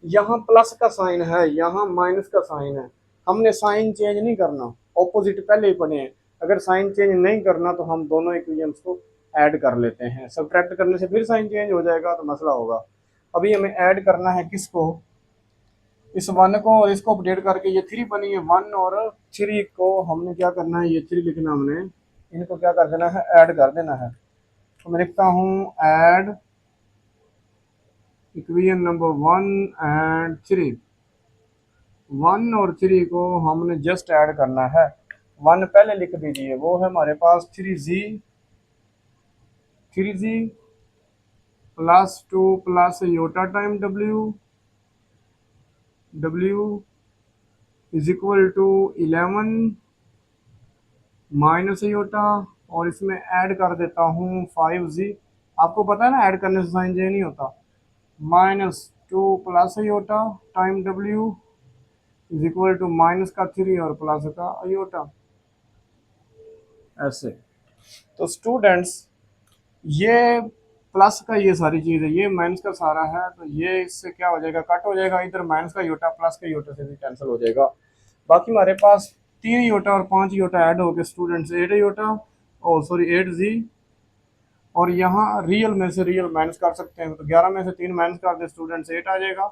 यहाँ प्लस का साइन है, यहाँ माइनस का साइन है, हमने साइन चेंज नहीं करना, ऑपोजिट पहले ही बने हैं। अगर साइन चेंज नहीं करना तो हम दोनों इक्वेशंस को ऐड कर लेते हैं, सब्ट्रैक्ट करने से फिर साइन चेंज हो जाएगा तो मसला होगा। अभी हमें ऐड करना है किसको, इस वन को, और इसको अपडेट करके ये थ्री बनी है, वन और थ्री को हमने क्या करना है, ये थ्री लिखना, हमने इनको क्या कर देना है, ऐड कर देना है। तो मैं लिखता हूँ add equation number one and three, one और थ्री को हमने जस्ट ऐड करना है। वन पहले लिख दीजिए, वो है हमारे पास three Z plus two plus iota time W is equal to 11 minus iota, और इसमें ऐड कर देता हूँ फाइव जी। आपको पता है ना, ऐड करने से साइन चेंज नहीं होता, minus two plus iota time W is equal to minus का थ्री और प्लस का अयोटा, ऐसे। तो स्टूडेंट्स ये प्लस का ये सारी चीज़ है, ये माइनस का सारा है, तो ये इससे क्या हो जाएगा, कट हो जाएगा, इधर माइनस का योटा प्लस का योटा से भी कैंसिल हो जाएगा। बाकी हमारे पास तीन योटा और पांच योटा ऐड हो गए स्टूडेंट्स, एट योटा, और सॉरी एट जी, और यहाँ रियल में से रियल माइनस कर सकते हैं, तो 11 में से तीन माइनस कर दे स्टूडेंट्स, एट आ जाएगा।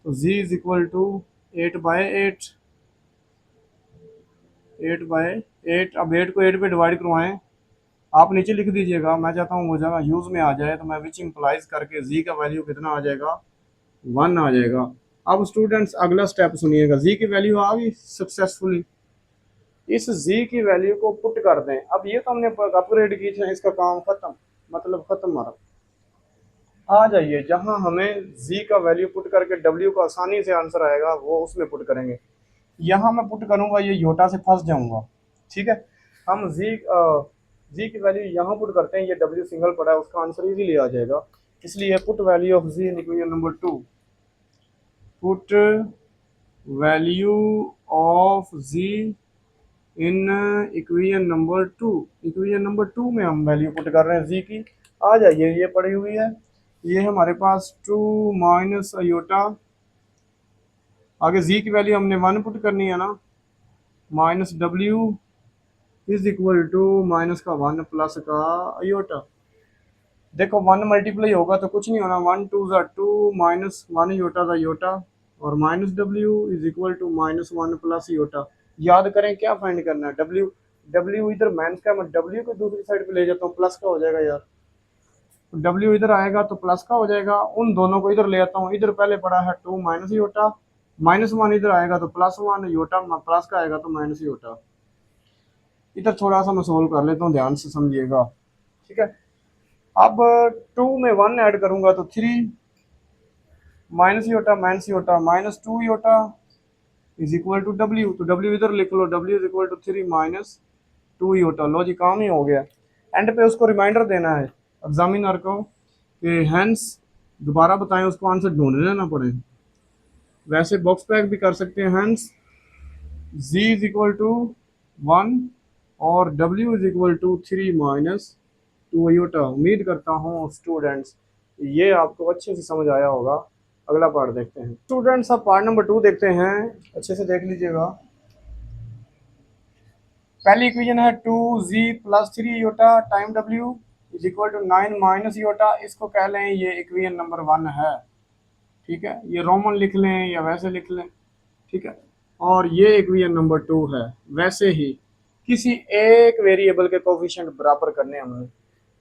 तो Z is equal to eight by eight, eight by eight. अब एट को एट पे डिवाइड करवाएं, आप नीचे लिख दीजिएगा, मैं चाहता हूँ वो जगह यूज में आ जाए, तो मैं विच इंप्लाइज करके जी का वैल्यू कितना आ जाएगा, वन आ जाएगा। अब स्टूडेंट्स अगला स्टेप सुनिएगा, जी की वैल्यू आ गई सक्सेसफुली, इस जी की वैल्यू को पुट कर दें। अब ये तो हमने अपग्रेड की थी, इसका काम खत्म, मतलब खत्म हमारा। आ जाइए, जहां हमें z का वैल्यू पुट करके w का आसानी से आंसर आएगा वो उसमें पुट करेंगे। यहाँ मैं पुट करूंगा ये योटा से फंस जाऊंगा। ठीक है, हम जी की वैल्यू यहाँ पुट करते हैं, ये w सिंगल पड़ा है, उसका आंसर इजीली आ जाएगा। इसलिए put value of Z in equation number 2, put value of Z in equation number 2 में हम वैल्यू पुट कर रहे हैं जी की। आ जाइए, ये पड़ी हुई है, ये हमारे पास 2 माइनस अयोटा, आगे जी की वैल्यू हमने 1 पुट करनी है ना, minus W is equal to minus का 1 प्लस का अयोटा। देखो 1 मल्टीप्लाई होगा तो कुछ नहीं होना, 1 2 ज़ा 2 माइनस 1 योटा ज़ा योटा, और minus W is equal to minus 1 plus iota. याद करें क्या फाइंड करना है, डब्ल्यू, डब्ल्यू इधर माइनस का, मैं डब्ल्यू को दूसरी साइड पे ले जाता हूँ, प्लस का हो जाएगा यार। डब्ल्यू इधर आएगा तो प्लस का हो जाएगा, उन दोनों को इधर ले आता हूँ, इधर पहले पड़ा है 2 माइनस योटा, माइनस 1 इधर आएगा तो प्लस 1 योटा, प्लस का आएगा तो माइनस योटा। इधर थोड़ा सा मैं सोल्व कर लेता हूँ, ध्यान से समझिएगा। ठीक है, अब 2 में 1 ऐड करूंगा तो 3 minus iota minus 2 iota is equal to W, तो डब्ल्यू इधर लिख लो, W is equal to 3 minus 2 iota. लो जी, काम ही हो गया। एंड पे उसको रिमाइंडर देना है एग्जामिनर को कि हैंस दोबारा बताएं, उसको आंसर ढूंढने ना पड़े। वैसे बॉक्स पैक भी कर सकते हैं, hence z is equal to 1 और w is equal to 3 minus 2 iota. उम्मीद करता हूँ स्टूडेंट्स ये आपको अच्छे से समझ आया होगा। अगला पार्ट देखते हैं स्टूडेंट्स, अब पार्ट नंबर 2 देखते हैं, अच्छे से देख लीजिएगा। पहली इक्वेशन है 2z plus 3 iota time w is equal to 9 minus iota, इसको कह लें ये इक्वेशन नंबर 1 है। ठीक है, ये रोमन लिख लें या वैसे लिख लें। ठीक है, और ये इक्वेशन नंबर 2 है। वैसे ही किसी एक वेरिएबल के कोफिशिएंट बराबर करने हमने,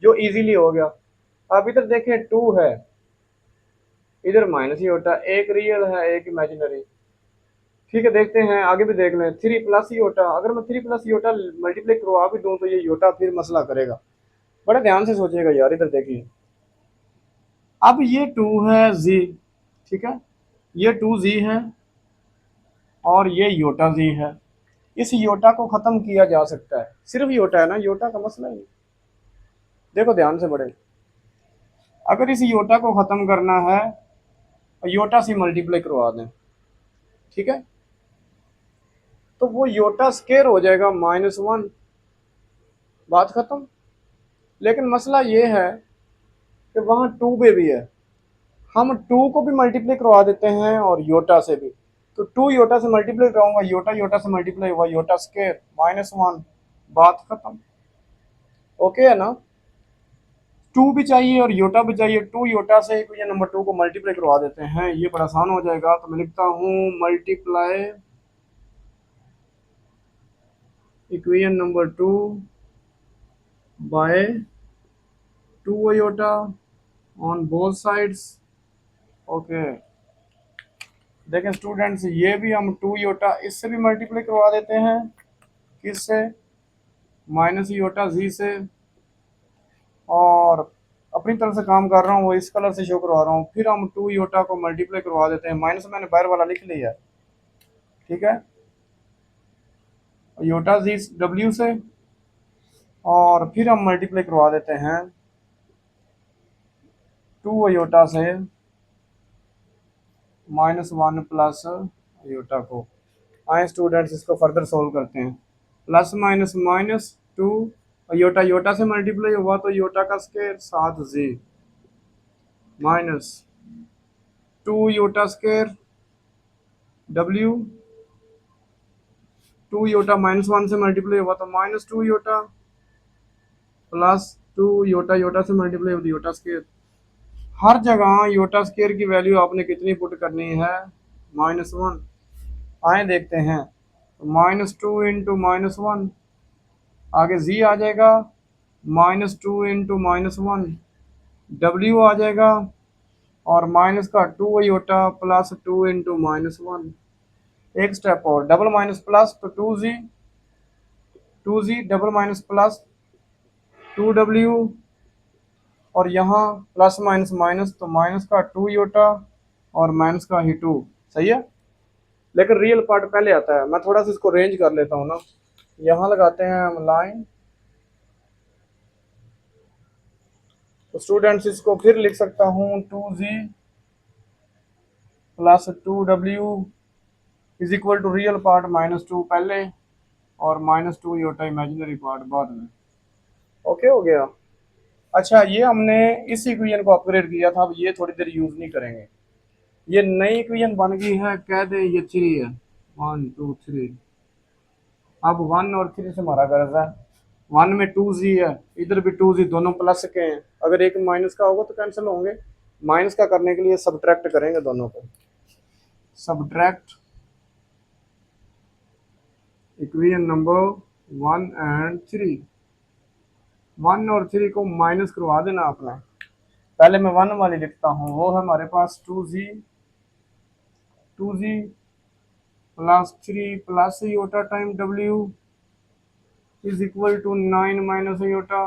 जो इजीली हो गया। अब इधर देखें 2 है, इधर माइनस ही होता है, एक रियल है एक इमेजिनरी। ठीक है, देखते हैं आगे भी देख लें। 3 प्लस योटा, अगर मैं 3 प्लस योटा मल्टीप्लाई करवा भी दूं तो ये योटा फिर मसला करेगा। बड़े ध्यान से सोचिएगा यार, इधर देखिए। अब ये 2 है जी, ठीक है, ये 2 जी है और ये योटा जी है। इस योटा को खत्म किया जा सकता है, सिर्फ योटा है ना, योटा का मसला ही। देखो ध्यान से बड़े, अगर इस योटा को खत्म करना है योटा से मल्टीप्लाई करवा दें, ठीक है, तो वो योटा स्केयर हो जाएगा -1, बात खत्म। लेकिन मसला ये है कि वहां 2 पे भी है, हम 2 को भी मल्टीप्लाई करवा देते हैं और योटा से भी। तो 2 योटा से मल्टीप्लाई कराऊंगा, योटा योटा से मल्टीप्लाई हुआ, योटा स्केयर -1, बात खत्म। ओके है ना, 2 भी चाहिए और योटा भी चाहिए, 2 योटा से इक्वेशन नंबर 2 को मल्टीप्लाई करवा देते हैं, ये बड़ा आसान हो जाएगा। तो मैं लिखता हूँ multiply equation number 2 by 2 iota on both sides. Okay, देखें स्टूडेंट्स, ये भी हम 2 योटा इससे भी मल्टीप्लाई करवा देते हैं, किससे, माइनस योटा जी से। और अपनी तरफ से काम कर रहा हूँ, वो इस कलर से शो करवा रहा हूँ। फिर हम 2 योटा को मल्टीप्लाई करवा देते हैं, माइनस मैंने बाहर वाला लिख लिया है, ठीक है, योटा जी डब्ल्यू से, और फिर हम मल्टीप्लाई करवा देते हैं 2 अयोटा से -1 प्लस अयोटा को। आए स्टूडेंट्स इसको फर्दर सोल्व करते हैं। Plus minus minus 2 iota iota से मल्टीप्लाई हुआ तो योटा का square 7 Z minus 2 iota square W, 2 iota -1 से मल्टीप्लाई हुआ तो -2 योटा प्लस 2 योटा योटा से मल्टीप्लाई हुआ योटा स्केयर। हर जगह योटा स्केयर की वैल्यू आपने कितनी पुट करनी है, -1। आए देखते हैं, -2 इंटू -1, आगे जी आ जाएगा, -2 इंटू -1 डब्ल्यू आ जाएगा, और माइनस का 2 अयोटा प्लस 2 इंटू -1। एक स्टेप और, डबल माइनस प्लस तो 2 जी डबल माइनस प्लस 2 डब्ल्यू और यहाँ प्लस माइनस माइनस, तो माइनस का 2 योटा और माइनस का ही 2। सही है, लेकिन रियल पार्ट पहले आता है। मैं थोड़ा सा इसको रेंज कर लेता हूँ ना, यहाँ लगाते हैं हम लाइन। तो स्टूडेंट्स इसको फिर लिख सकता हूँ 2z plus 2w is equal to real part -2 पहले और -2 योटा इमेजिनरी पार्ट बाद में। ओके हो गया। अच्छा, ये हमने इस इक्वेशन को अपग्रेड किया था, अब ये थोड़ी देर यूज नहीं करेंगे। ये नई इक्वेशन बन गई है, कह दे ये 3 है, 1 2 3। अब 1 और 3 से हमारा गर्ज है, 1 में 2z है, इधर भी 2z, दोनों प्लस के हैं। अगर एक माइनस का होगा तो कैंसिल होंगे। माइनस का करने के लिए सब्ट्रैक्ट करेंगे दोनों को। Subtract equation number 1 and 3। 1 और 3 को माइनस करवा देना आपने। पहले मैं 1 वाली लिखता हूँ, वो है हमारे पास 2z plus 3 plus iota time w is equal to 9 minus iota.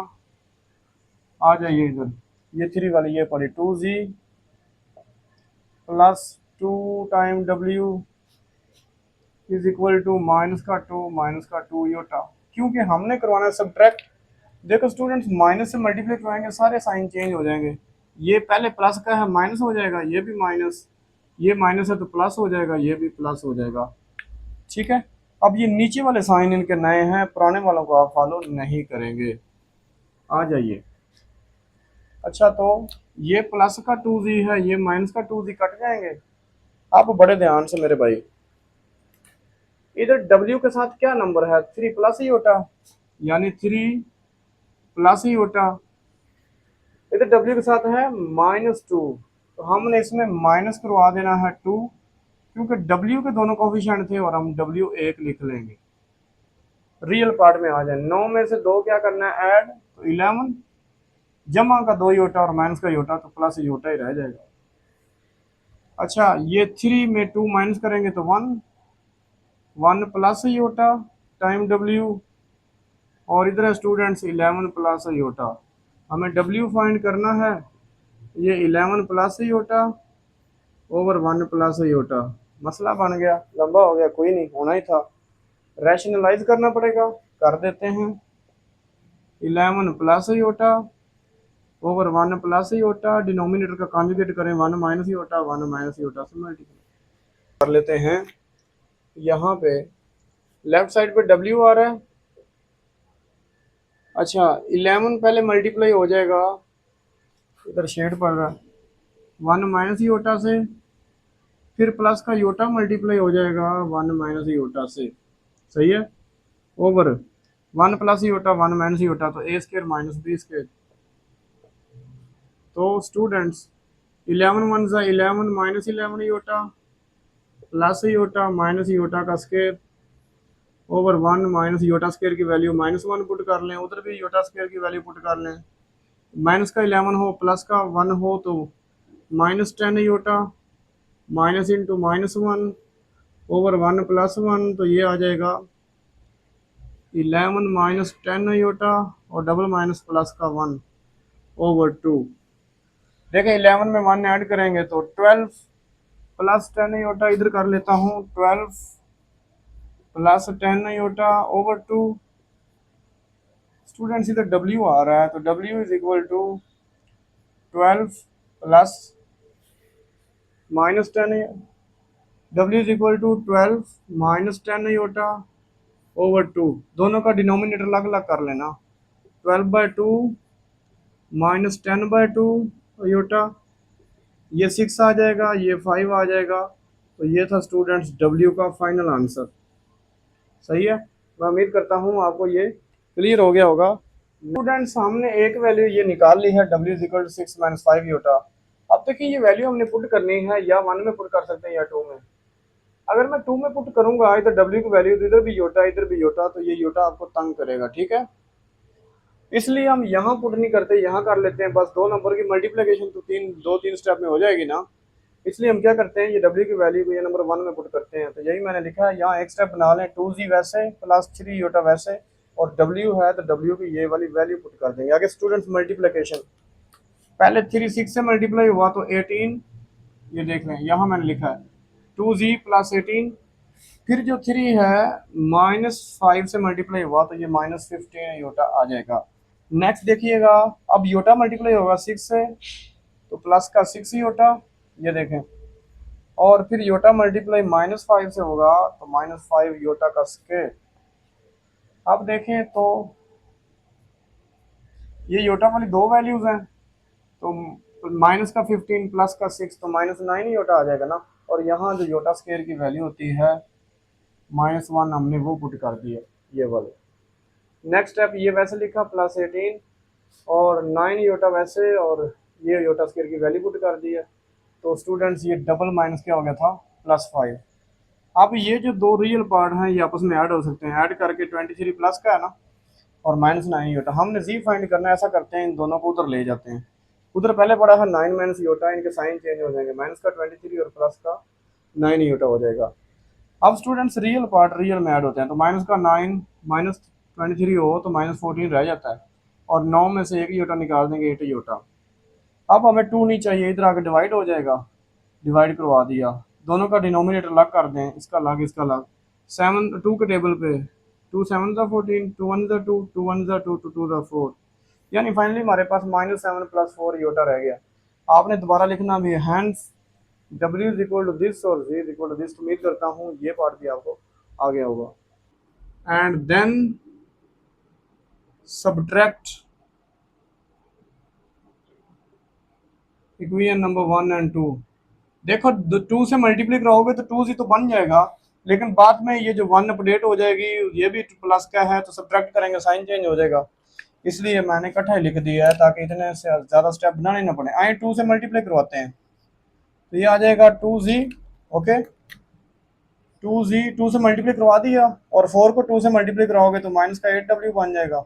आ जाइए इधर, ये 3 वाली ये पड़ी, 2z plus 2 time w is equal to minus का 2 योटा। क्योंकि हमने करवाना है सब्ट्रैक्ट। देखो स्टूडेंट्स, माइनस से मल्टीप्लाई करवाएंगे सारे साइन चेंज हो जाएंगे। ये पहले प्लस का है, माइनस हो जाएगा, ये भी माइनस, ये माइनस है तो प्लस हो जाएगा, ये भी प्लस हो जाएगा। ठीक है, अब ये नीचे वाले साइन इनके नए हैं, पुराने वालों को आप फॉलो नहीं करेंगे। आ जाइए। अच्छा, तो ये प्लस का 2z है, ये माइनस का 2z कट जाएंगे। आप बड़े ध्यान से मेरे भाई, इधर w के साथ क्या नंबर है, 3 प्लस ही होता, यानी 3 प्लस ही होता। इधर w के साथ है -2, तो हमने इसमें माइनस करवा देना है 2, क्योंकि w के दोनों कोफिशिएंट थे और हम w 1 लिख लेंगे। रियल पार्ट में आ जाए, 9 में से 2 क्या करना है, ऐड, तो 11 जमा का 2 योटा और माइनस का योटा, तो प्लस योटा ही रह जाएगा। अच्छा, ये 3 में 2 माइनस करेंगे तो 1 प्लस योटा टाइम w, और इधर है स्टूडेंट्स 11 प्लस योटा। हमें w फाइंड करना है, ये 11 plus Yotta over 1 plus Yotta. मसला बन गया, लंबा हो गया, कोई नहीं, होना ही था। रैशनलाइज करना पड़ेगा, कर देते हैं। 11 plus Yotta over 1 plus Yotta, denominator का कॉन्जुगेट करें, 1 माइनस योटा, 1 माइनस योटा से मल्टीप्लाई कर लेते हैं। यहाँ पे लेफ्ट साइड पे w आ रहा है। अच्छा, 11 पहले मल्टीप्लाई हो जाएगा, इधर शेड पड़ रहा है, 1 माइनस योटा से, फिर प्लस का योटा मल्टीप्लाई हो जाएगा 1 माइनस योटा से। सही है, over 1 plus iota 1 minus iota, तो a square minus B square. तो स्टूडेंट्स 11 1 सा 11 minus 11 iota plus iota minus iota का square over 1 minus iota square की वैल्यू -1 पुट कर लें, उधर भी योटा स्क्वायर की वैल्यू पुट कर लें। माइनस का 11 हो प्लस का 1 हो तो -10 iota, minus into -1 over 1 plus 1, तो ये आ जाएगा 11 माइनस 10 योटा और डबल माइनस प्लस का 1 ओवर 2। देखें 11 में 1 ऐड करेंगे तो 12 प्लस 10 योटा, इधर कर लेता हूँ 12 प्लस 10 योटा ओवर 2। स्टूडेंट्स इधर w आ रहा है, तो w is equal to 12 plus -10, w is equal to 12 -10 iota over 2। दोनों का डिनोमिनेटर अलग अलग कर लेना, 12/2 -10/2 योटा, ये 6 आ जाएगा, ये 5 आ जाएगा। तो ये था स्टूडेंट्स w का फाइनल आंसर। सही है, मैं उम्मीद करता हूँ आपको ये क्लियर हो गया होगा। स्टूडेंट्स, हमने एक वैल्यू ये निकाल ली है, w is equal to 6 - 5 iota. अब देखिए ये वैल्यू हमने पुट करनी है, या 1 में पुट कर सकते हैं या 2 में। अगर मैं 2 में पुट करूंगा इधर w की वैल्यू, तो इधर भी योटा इधर भी योटा, तो ये योटा आपको तंग करेगा। ठीक है, इसलिए हम यहाँ पुट नहीं करते, यहाँ कर लेते हैं। बस 2 नंबर की मल्टीप्लिकेशन तो 2-3 स्टेप में हो जाएगी ना, इसलिए हम क्या करते हैं, ये w की वैल्यू को ये नंबर 1 में पुट करते हैं। तो यही मैंने लिखा है, यहाँ एक स्टेप बना लें, 2z वैसे प्लस 3 योटा वैसे, और w है तो w की ये वाली वैल्यू पुट कर देंगे। आगे स्टूडेंट्स मल्टीप्लिकेशन, पहले 3 6 से मल्टीप्लाई हुआ तो 18, ये देख लें यहाँ मैंने लिखा है 2z प्लस 18। फिर जो 3 है -5 से मल्टीप्लाई हुआ तो ये -15 योटा आ जाएगा। नेक्स्ट देखिएगा, अब योटा मल्टीप्लाई होगा 6 से तो प्लस का 6 योटा, ये देखें। और फिर योटा मल्टीप्लाई -5 से होगा तो -5 योटा का स्क्वायर। अब देखें तो ये योटा वाली दो वैल्यूज हैं, तो माइनस का 15 प्लस का 6 तो -9 योटा आ जाएगा ना। और यहाँ जो योटा स्क्वायर की वैल्यू होती है -1, हमने वो पुट कर दिया ये वाले। नेक्स्ट स्टेप, ये वैसे लिखा +18 और 9 योटा वैसे, और ये योटा स्क्वायर की वैल्यू पुट कर दी है। तो स्टूडेंट्स ये डबल माइनस क्या हो गया था, +5। अब ये जो दो रियल पार्ट हैं ये आपस में ऐड हो सकते हैं, ऐड करके 23 प्लस का है ना और -9 योटा। हमने जी फाइंड करना है, ऐसा करते हैं इन दोनों को उधर ले जाते हैं। उधर पहले पड़ा है 9 माइनस योटा, इनके साइन चेंज हो जाएंगे, माइनस का 23 और प्लस का 9 योटा हो जाएगा। अब स्टूडेंट्स रियल पार्ट रियल में ऐड होते हैं, तो माइनस का 9 -23 हो तो -14 रह जाता है, और 9 में से 1 योटा निकाल देंगे, 8 योटा। अब हमें 2 नहीं चाहिए, इधर आके डिवाइड हो जाएगा, डिवाइड करवा दिया। दोनों का डिनोमिनेटर अलग कर दें, इसका अलग इसका अलग। 7 2 के टेबल पे 2 7 14, 2 1 2, 2 1 2, 2 2 4, यानी फाइनली हमारे पास -7 + 4 योटा रह गया। आपने दोबारा लिखना भी है, hence W is equal to this और Z is equal to this. उम्मीद करता हूँ ये पार्ट भी आपको आ गया होगा। And then subtract equation number 1 और 2। देखो 2 से मल्टीप्लाई कराओगे तो 2Z तो बन जाएगा, लेकिन बाद में ये जो 1 अपडेट हो जाएगी, ये भी प्लस का है तो सब्ट्रैक्ट करेंगे साइन चेंज हो जाएगा, इसलिए मैंने इकट्ठा ही लिख दिया है ताकि इतने से ज़्यादा स्टेप बनाने ना पड़े। आए 2 से मल्टीप्लाई करवाते हैं तो ये आ जाएगा 2Z। ओके 2Z 2 से मल्टीप्लाई करवा दिया, और 4 को 2 से मल्टीप्लाई कराओगे तो माइनस का 8W बन जाएगा,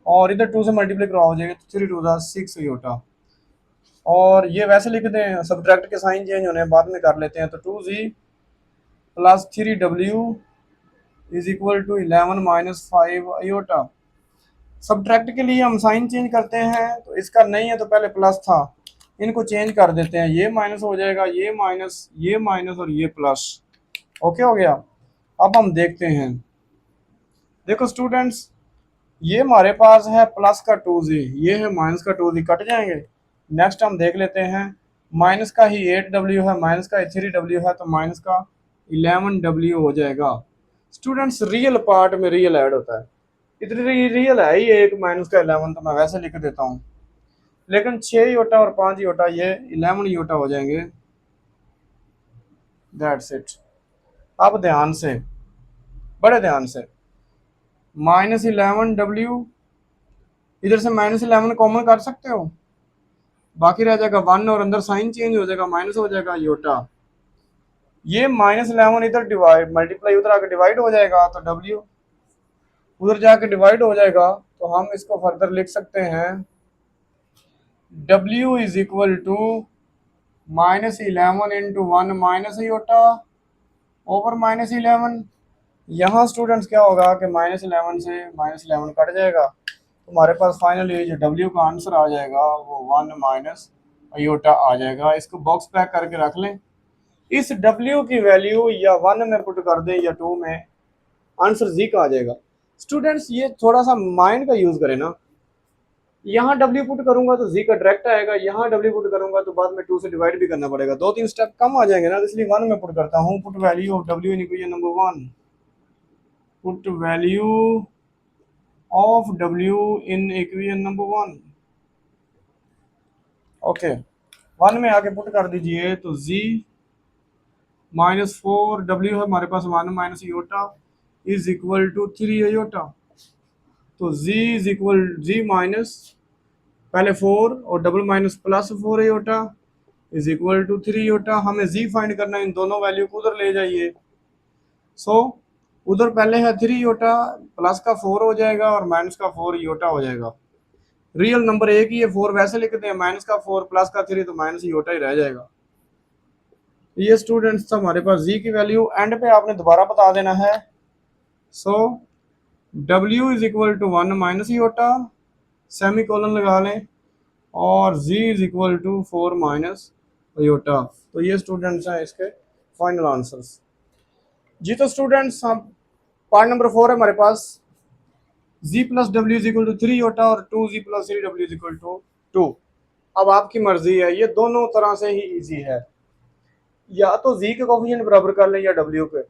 और इधर 2 से मल्टीप्लाई करवा जाएगा तो 3 2 6 योटा। और ये वैसे लिख दें, सब्ट्रैक्ट के साइन चेंज होने बाद में कर लेते हैं, तो 2Z plus 3W is equal to 11 - 5 iota. Subtract के लिए हम साइन चेंज करते हैं, तो इसका नहीं है तो पहले प्लस था, इनको चेंज कर देते हैं, ये माइनस हो जाएगा, ये माइनस और ये प्लस। ओके हो गया। अब हम देखते हैं, देखो स्टूडेंट्स ये हमारे पास है प्लस का 2Z, ये है माइनस का 2Z, कट जाएंगे। नेक्स्ट हम देख लेते हैं, माइनस का ही 8W है, माइनस का 3W है, तो माइनस का 11W हो जाएगा। स्टूडेंट्स रियल पार्ट में रियल ऐड होता है, इतनी रियल है ही एक माइनस का 11, तो मैं वैसे लिख देता हूँ, लेकिन 6 योटा और 5 योटा ये 11 योटा हो जाएंगे। That's it. अब ध्यान से, बड़े ध्यान से, -11W, इधर से -11 कॉमन कर सकते हो, बाकी रह जाएगा 1 और अंदर साइन चेंज हो जाएगा, माइनस हो जाएगा योटा। ये -11 इधर डिवाइड मल्टीप्लाई उधर आके डिवाइड हो जाएगा, तो W उधर जाके डिवाइड हो जाएगा, तो हम इसको फर्दर लिख सकते हैं W is equal to -11 into 1 minus iota over -11। यहाँ स्टूडेंट्स क्या होगा कि -11 से -11 कट जाएगा, तो हमारे पास फाइनली जो W का आंसर आ जाएगा वो 1 माइनस योटा आ जाएगा। इसको बॉक्स पैक करके रख लें, इस W की वैल्यू या 1 में पुट कर दें या 2 में, आंसर Z का आ जाएगा। स्टूडेंट्स ये थोड़ा सा माइंड का यूज़ करें ना, यहाँ W पुट करूंगा तो Z का डायरेक्ट आएगा, यहाँ W पुट करूंगा तो बाद में 2 से डिवाइड भी करना पड़ेगा, 2-3 स्टेप कम आ जाएंगे ना, इसलिए 1 में पुट करता हूँ। Put value of W in equation number 1, put value of W in equation number 1। Okay 1 में आके पुट कर दीजिए, तो Z -4W है हमारे पास, 1 minus iota is equal to 3 iota, तो Z माइनस पहले 4 और double minus plus 4 iota is equal to 3 iota. हमें Z फाइंड करना है, इन दोनों वैल्यू को उधर ले जाइए। सो उधर पहले है 3 योटा, प्लस का 4 हो जाएगा और माइनस का 4 योटा हो जाएगा। रियल नंबर एक ही है, 4 वैसे लिखते हैं, माइनस का 4 प्लस का 3 तो माइनस योटा ही रह जाएगा। ये स्टूडेंट्स हमारे पास Z की वैल्यू, एंड पे आपने दोबारा बता देना है। So W is equal to 1 minus iota, semicolon लगा लें, और z is equal to 4 minus iota. तो ये स्टूडेंट्स हैं इसके फाइनल आंसर्स। जी तो स्टूडेंट्स हम पार्ट नंबर 4 है हमारे पास, z plus W is equal to 3 iota और 2z plus 3 W is equal to 2। अब आपकी मर्जी है, ये दोनों तरह से ही इजी है, या तो z के कोफिशिएंट बराबर कर लें या w के।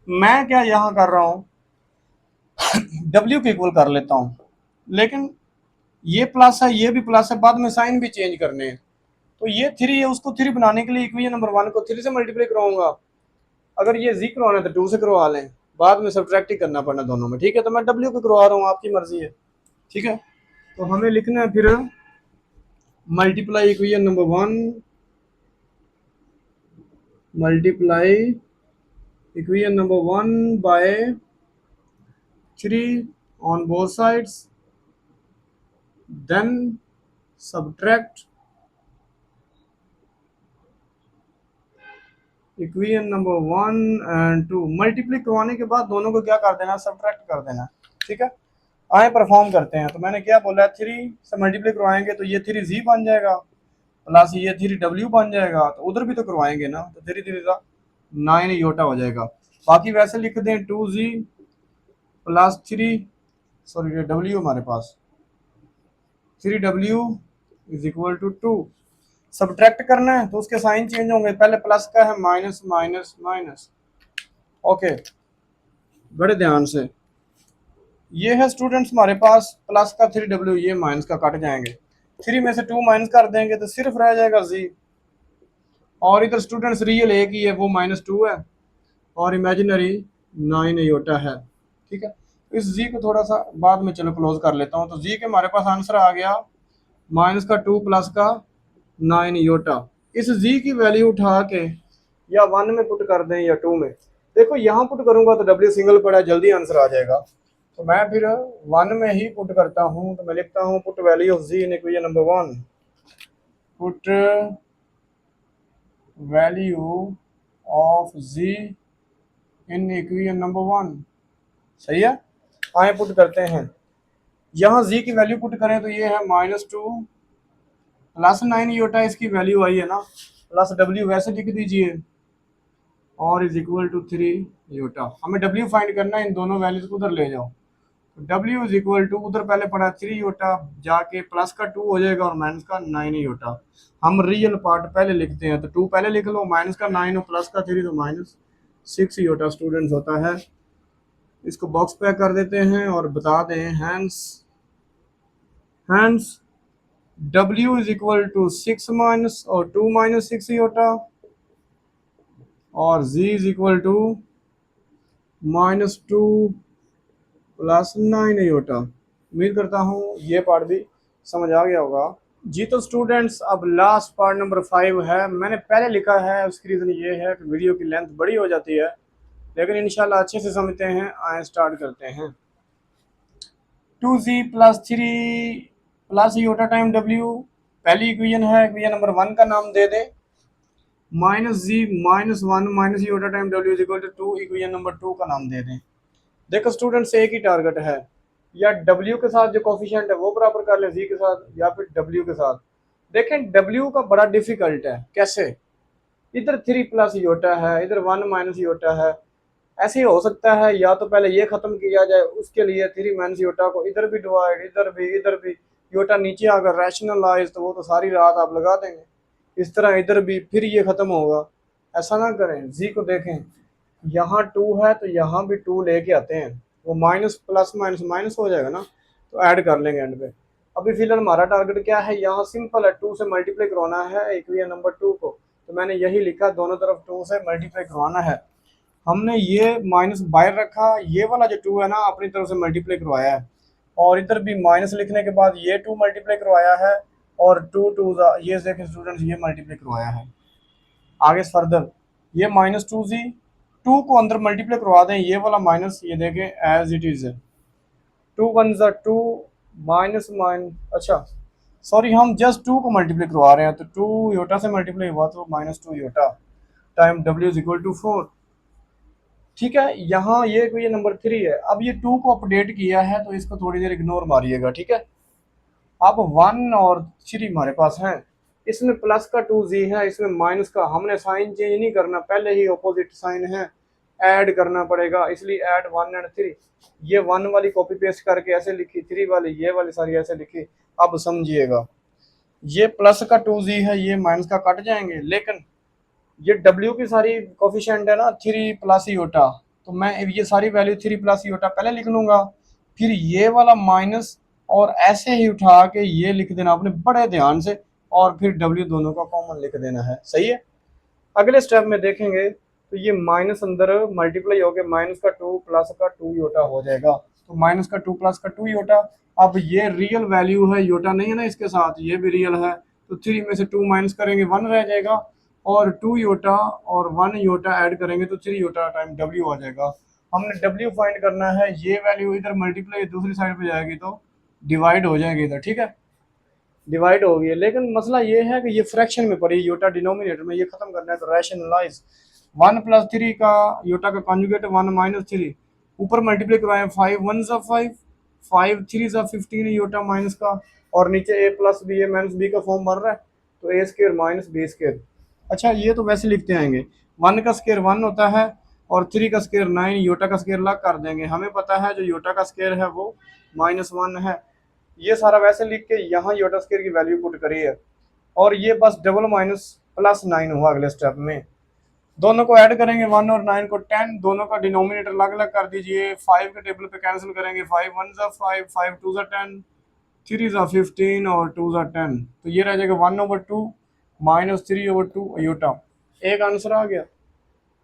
मैं क्या यहाँ कर रहा हूँ, w के इक्वल कर लेता हूँ, लेकिन ये प्लस है ये भी प्लस है, बाद में साइन भी चेंज करने हैं। तो ये 3 है, उसको 3 बनाने के लिए इक्वेशन नंबर 1 को 3 से मल्टीप्लाई करवाऊंगा। अगर ये z करवाना है तो 2 से करवा लें, बाद में सब्ट्रैक्ट ही करना पड़ना दोनों में, ठीक है। तो मैं w को करवा रहा हूँ, आपकी मर्जी है, ठीक है। तो हमें लिखना है फिर multiply equation number 1 multiply equation number 1 by 3 on both sides, then subtract equation number 1 and 2। Multiply करवाने के बाद दोनों को क्या कर देना, सब्ट्रैक्ट कर देना, ठीक है। आए परफॉर्म करते हैं। तो मैंने क्या बोला, 3 से मल्टीप्लाई करवाएंगे तो ये 3z बन जाएगा, प्लस ये 3w बन जाएगा, तो उधर भी तो करवाएंगे ना, तो 3 3 9 योटा हो जाएगा। बाकी वैसे लिख दें 2z प्लस 3, सॉरी ये w हमारे पास 3w is equal to 2। Subtract करना है तो उसके साइन चेंज होंगे, पहले प्लस का है माइनस माइनस माइनस, ओके बड़े ध्यान से। ये है स्टूडेंट्स हमारे पास प्लस का 3w, ये माइनस का कट जाएंगे, 3 में से 2 माइनस कर देंगे तो सिर्फ रह जाएगा z। और इधर स्टूडेंट्स रियल एक ही है, वो -2 है, और इमेजिनरी 9 योटा है, ठीक है। इस z को थोड़ा सा बाद में चलो क्लोज कर लेता हूँ। तो z के हमारे पास आंसर आ गया -2 प्लस का 9 योटा। इस z की वैल्यू उठा के या 1 में पुट कर दें या 2 में। देखो यहाँ पुट करूंगा तो w सिंगल पड़ा, जल्दी आंसर आ जाएगा, तो मैं फिर 1 में ही पुट करता हूँ। तो मैं लिखता हूँ put value of z in equation number 1, put value of z in equation number 1, सही है। आए पुट करते हैं, यहाँ z की वैल्यू पुट करें तो ये है -2 प्लस 9 योटा, इसकी वैल्यू आई है ना, प्लस w वैसे लिख दीजिए, और इज इक्वल टू 3 योटा। हमें w फाइंड करना है, इन दोनों वैल्यूज को उधर ले जाओ। तो w इज इक्वल टू, उधर पहले पड़ा 3 योटा, जाके प्लस का 2 हो जाएगा और माइनस का 9 योटा। हम रियल पार्ट पहले लिखते हैं, तो 2 पहले लिख लो, माइनस का 9 और प्लस का 3 तो -6 योटा स्टूडेंट्स होता है। इसको बॉक्स पैक कर देते हैं और बता दें hence w is equal to 6 minus और 2 माइनस 6 योटा, और z is equal to -2 plus 9 iota. उम्मीद करता हूँ ये पार्ट भी समझ आ गया होगा। जी तो स्टूडेंट्स अब लास्ट पार्ट नंबर 5 है, मैंने पहले लिखा है, उसकी रीज़न ये है कि वीडियो की लेंथ बड़ी हो जाती है, लेकिन इंशाल्लाह अच्छे से समझते हैं। आए स्टार्ट करते हैं। 2z plus 3 plus iota time w, पहली इक्वेशन है, इक्वेशन नंबर 1 का नाम दे दें, -z -1 minus iota time w is equal to 2, equation number 2 का नाम दे दें। देखो स्टूडेंट्स एक ही टारगेट है, या w के साथ जो कोफिशिएंट है वो बराबर कर लें z के साथ, या फिर w के साथ। देखें w का बड़ा डिफिकल्ट है, कैसे, इधर 3 प्लस योटा है, इधर 1 माइनस योटा है। ऐसे ही हो सकता है, या तो पहले ये खत्म किया जाए, उसके लिए 3 माइनस योटा को इधर भी डिवाइड, इधर भी योटा नीचे अगर रैशनलाइज, तो वो तो सारी रात आप लगा देंगे। इस तरह इधर भी फिर ये खत्म होगा, ऐसा ना करें। z को देखें, यहाँ 2 है तो यहाँ भी 2 लेके आते हैं, वो माइनस प्लस माइनस माइनस हो जाएगा ना, तो ऐड कर लेंगे एंड पे। अभी फिलहाल हमारा टारगेट क्या है, यहाँ सिंपल है, 2 से मल्टीप्लाई करवाना है इक्वेशन नंबर 2 को। तो मैंने यही लिखा, दोनों तरफ 2 से मल्टीप्लाई करवाना है। हमने ये माइनस बाहर रखा, ये वाला जो 2 है ना अपनी तरफ से मल्टीप्लाई करवाया है, और इधर भी माइनस लिखने के बाद ये 2 मल्टीप्लाई करवाया है, और 2 2 ये देखें स्टूडेंट्स, ये मल्टीप्लाई करवाया है। आगे फर्दर ये -2z, 2 को अंदर मल्टीप्लाई करवा दें, ये वाला माइनस, ये देखें एज इट इज है, 2 1 2 माइनस अच्छा सॉरी, हम जस्ट 2 को मल्टीप्लाई करवा रहे हैं, तो 2 योटा से मल्टीप्लाई हुआ तो -2 iota time w is equal to 4, ठीक है। यहाँ ये कोई नंबर 3 है। अब ये 2 को अपडेट किया है, तो इसको थोड़ी देर इग्नोर मारिएगा, ठीक है। अब 1 और 3 हमारे पास हैं, इसमें प्लस का 2z है, इसमें माइनस का, हमने साइन चेंज नहीं करना, पहले ही ऑपोजिट साइन है, ऐड करना पड़ेगा, इसलिए ऐड 1 एंड 3। ये 1 वाली कॉपी पेस्ट करके ऐसे लिखी, 3 वाली ये वाली सारी ऐसे लिखी। अब समझिएगा, ये प्लस का 2z है, ये माइनस का कट जाएंगे, लेकिन ये W की सारी कोफिशिएंट है ना 3 प्लस ईटा, तो मैं ये सारी वैल्यू 3 प्लस ईटा पहले लिख लूंगा, फिर ये वाला माइनस, और ऐसे ही उठा के ये लिख देना अपने बड़े ध्यान से, और फिर W दोनों का कॉमन लिख देना है। सही है। अगले स्टेप में देखेंगे तो ये माइनस अंदर मल्टीप्लाई होकर माइनस का 2 प्लस का 2 योटा हो जाएगा, तो माइनस का 2 प्लस का 2 योटा। अब ये रियल वैल्यू है, योटा नहीं है ना इसके साथ, ये भी रियल है, तो 3 में से 2 माइनस करेंगे 1 रह जाएगा, और 2 योटा और 1 योटा ऐड करेंगे तो 3 योटा टाइम W आ जाएगा। हमने W फाइंड करना है, ये वैल्यू इधर मल्टीप्लाई दूसरी साइड पे जाएगी तो डिवाइड हो जाएगी इधर, ठीक है, डिवाइड हो गई है। लेकिन मसला ये है कि ये फ्रैक्शन में पड़ी, योटा डिनोमिनेटर में, ये खत्म करना है तो रैशनलाइज 1 प्लस 3 का योटा का कॉन्जुगेट 1 माइनस 3, ऊपर मल्टीप्लाई करवाएं 5 1 सा 5, 5 3 सा 15 योटा माइनस का, और नीचे a plus B A minus B का फॉर्म बन रहा है, तो A square minus B square. अच्छा, ये तो वैसे लिखते आएंगे, 1 का स्केयर 1 होता है और 3 का स्केयर 9, योटा का स्केयर अलग कर देंगे, हमें पता है जो योटा का स्केयर है वो -1 है। ये सारा वैसे लिख के यहाँ योटा स्केयर की वैल्यू पुट करी है, और ये बस डबल माइनस प्लस 9 हुआ। अगले स्टेप में दोनों को ऐड करेंगे, 1 और 9 को 10, दोनों का डिनोमिनेटर अलग अलग कर दीजिए, 5 के टेबल पे कैंसिल करेंगे, 5 1 सा 5, 5 2 सा 10, 3 सा 15 और 2 सा 10, तो ये रह जाएगा 1/2 माइनस 3/2 योटा। एक आंसर आ गया।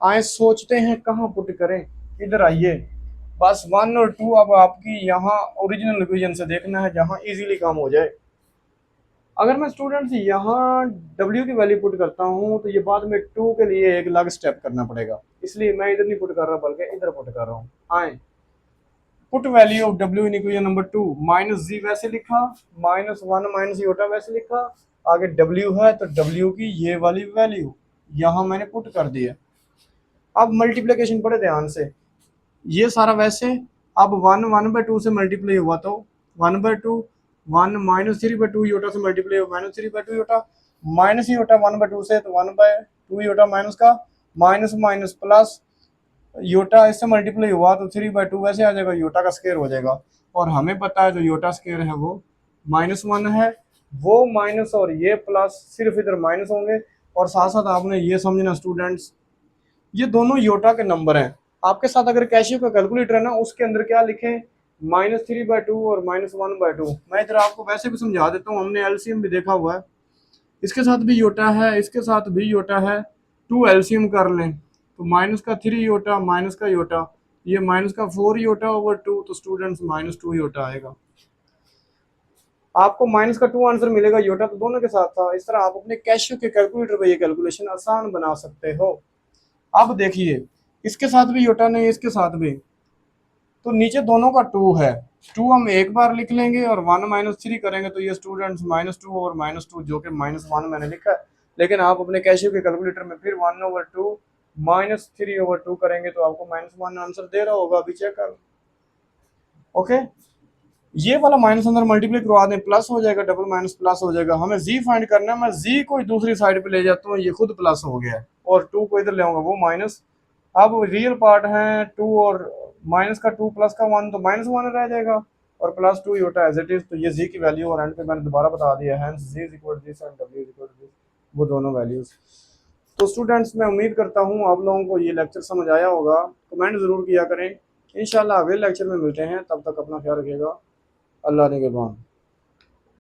आए सोचते हैं कहाँ पुट करें, इधर आइए, बस 1 और 2 अब आपकी यहाँ ओरिजिनल इक्वेशन से देखना है जहाँ इजीली काम हो जाए। अगर मैं स्टूडेंट्स यहाँ W की वैल्यू पुट करता हूँ तो ये बाद में 2 के लिए एक अलग स्टेप करना पड़ेगा, इसलिए मैं इधर नहीं पुट कर रहा बल्कि इधर पुट कर रहा हूँ। आए put value of W in equation number 2, minus z वैसे लिखा, -1 माइनस योटा वैसे लिखा, आगे W है तो W की ये वाली वैल्यू यहाँ मैंने पुट कर दी है। अब मल्टीप्लिकेशन पढ़े ध्यान से, ये सारा वैसे, अब 1 1/2 से मल्टीप्लाई हुआ तो 1/2, 1 -3/2 योटा से मल्टीप्लाई हुआ -3/2 योटा, माइनस योटा 1/2 से तो 1/2 योटा माइनस का, माइनस माइनस प्लस योटा इससे मल्टीप्लाई हुआ तो 3/2 वैसे आ जाएगा, योटा का स्केयर हो जाएगा, और हमें पता है जो योटा स्केयर है वो -1 है, वो माइनस और ये प्लस सिर्फ इधर माइनस होंगे। और साथ साथ आपने ये समझना स्टूडेंट्स, ये दोनों योटा के नंबर हैं, आपके साथ अगर कैशियो का कैलकुलेटर है ना उसके अंदर क्या लिखें, -3/2 और -1/2। मैं इधर आपको वैसे भी समझा देता हूँ, हमने एलसीएम भी देखा हुआ है, इसके साथ भी योटा है, इसके साथ भी योटा है, 2 एलसीएम कर लें तो माइनस का 3 योटा माइनस का योटा, ये माइनस का 4 योटा/2, तो स्टूडेंट्स -2 योटा आएगा। आपको माइनस का 2 आंसर मिलेगा, योटा तो दोनों के साथ था। इस तरह आप अपने कैशियो के कैलकुलेटर पर ये कैलकुलेशन आसान बना सकते हो। अब देखिए, इसके साथ भी योटा नहीं, इसके साथ भी, तो नीचे दोनों का 2 है, 2 हम एक बार लिख लेंगे और 1 - 3 करेंगे तो ये स्टूडेंट्स -2 और -2 जो कि -1 मैंने लिखा है, लेकिन आप अपने कैशियो के कैलकुलेटर में फिर 1/2 -3/2 करेंगे तो आपको -1 आंसर दे रहा होगा, अभी चेक कर। ओके, ये वाला माइनस अंदर मल्टीप्लाई करवा दें, प्लस हो जाएगा, डबल माइनस प्लस हो जाएगा। हमें जी फाइंड करना है, मैं जी को दूसरी साइड पे ले जाता हूँ, ये खुद प्लस हो गया है, और 2 को इधर ले आऊंगा, वो माइनस। अब रियल पार्ट है 2 और माइनस का 2 प्लस का 1, तो -1 रह जाएगा, और +2 योटा एज इट इज, तो ये जी की वैल्यू, और एंड पे मैंने दोबारा बता दिया है, Z is equal this and W is equal this, वो दोनों वैल्यूज। तो स्टूडेंट्स, मैं उम्मीद करता हूँ आप लोगों को ये लेक्चर समझ आया होगा, कमेंट ज़रूर किया करें। इंशाल्लाह अगले लेक्चर में मिलते हैं, तब तक अपना ख्याल रखिएगा। अल्लाह ने के बाद।